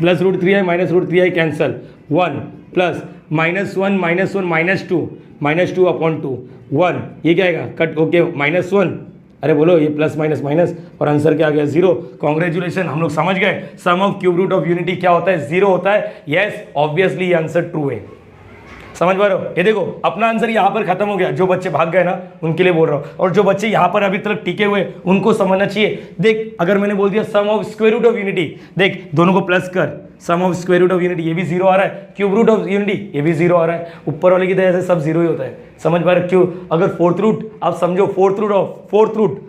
plus √3i minus √3i cancel, 1 plus -1 -2 upon 2 1, ये क्या आएगा कट, ओके -1, अरे बोलो ये प्लस माइनस माइनस, और आंसर क्या आ गया 0। कॉन्ग्रेचुलेशन, हम लोग समझ गए sum of cube root of unity क्या होता है, 0 होता है। यस ऑब्वियसली ये आंसर ट्रू है, समझ पा रहे हो। ये देखो अपना आंसर यहाँ पर खत्म हो गया, जो बच्चे भाग गए ना उनके लिए बोल रहा हूँ, और जो बच्चे यहाँ पर अभी तक टिके हुए उनको समझना चाहिए। देख अगर मैंने बोल दिया sum of square root of unity, देख दोनों को प्लस कर, sum of square root of unity ये भी 0 आ रहा है, क्यूब रूट ऑफ यूनिटी ये भी 0 आ रहा है, ऊपर वाले की तरह से सब 0 ही होता है, समझ पा रहे हो। क्यों, अगर फोर्थ रूट आप समझो, फोर्थ रूट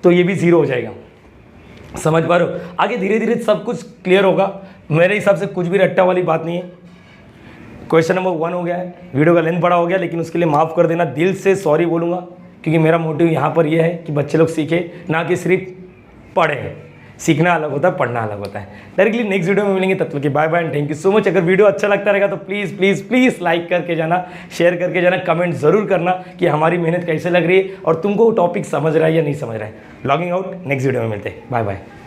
तो ये भी 0 हो जाएगा, समझ पा रहे हो। आगे धीरे धीरे सब कुछ क्लियर होगा, मेरे हिसाब से कुछ भी रट्टा वाली बात नहीं है। क्वेश्चन नंबर 1 हो गया है, वीडियो का लेंथ बड़ा हो गया, लेकिन उसके लिए माफ़ कर देना, दिल से सॉरी बोलूँगा, क्योंकि मेरा मोटिव यहाँ पर यह है कि बच्चे लोग सीखे, ना कि सिर्फ पढ़े। सीखना अलग होता है, पढ़ना अलग होता है। डायरेक्टली नेक्स्ट वीडियो में मिलेंगे, तब तक के bye bye and thank you so much. अगर वीडियो अच्छा लगता रहेगा तो प्लीज़ प्लीज़ प्लीज़ लाइक करके जाना, शेयर करके जाना, कमेंट ज़रूर करना कि हमारी मेहनत कैसे लग रही है और तुमको टॉपिक समझ रहा है या नहीं समझ रहा है। लॉगिंग आउट, नेक्स्ट वीडियो में मिलते हैं, बाय बाय।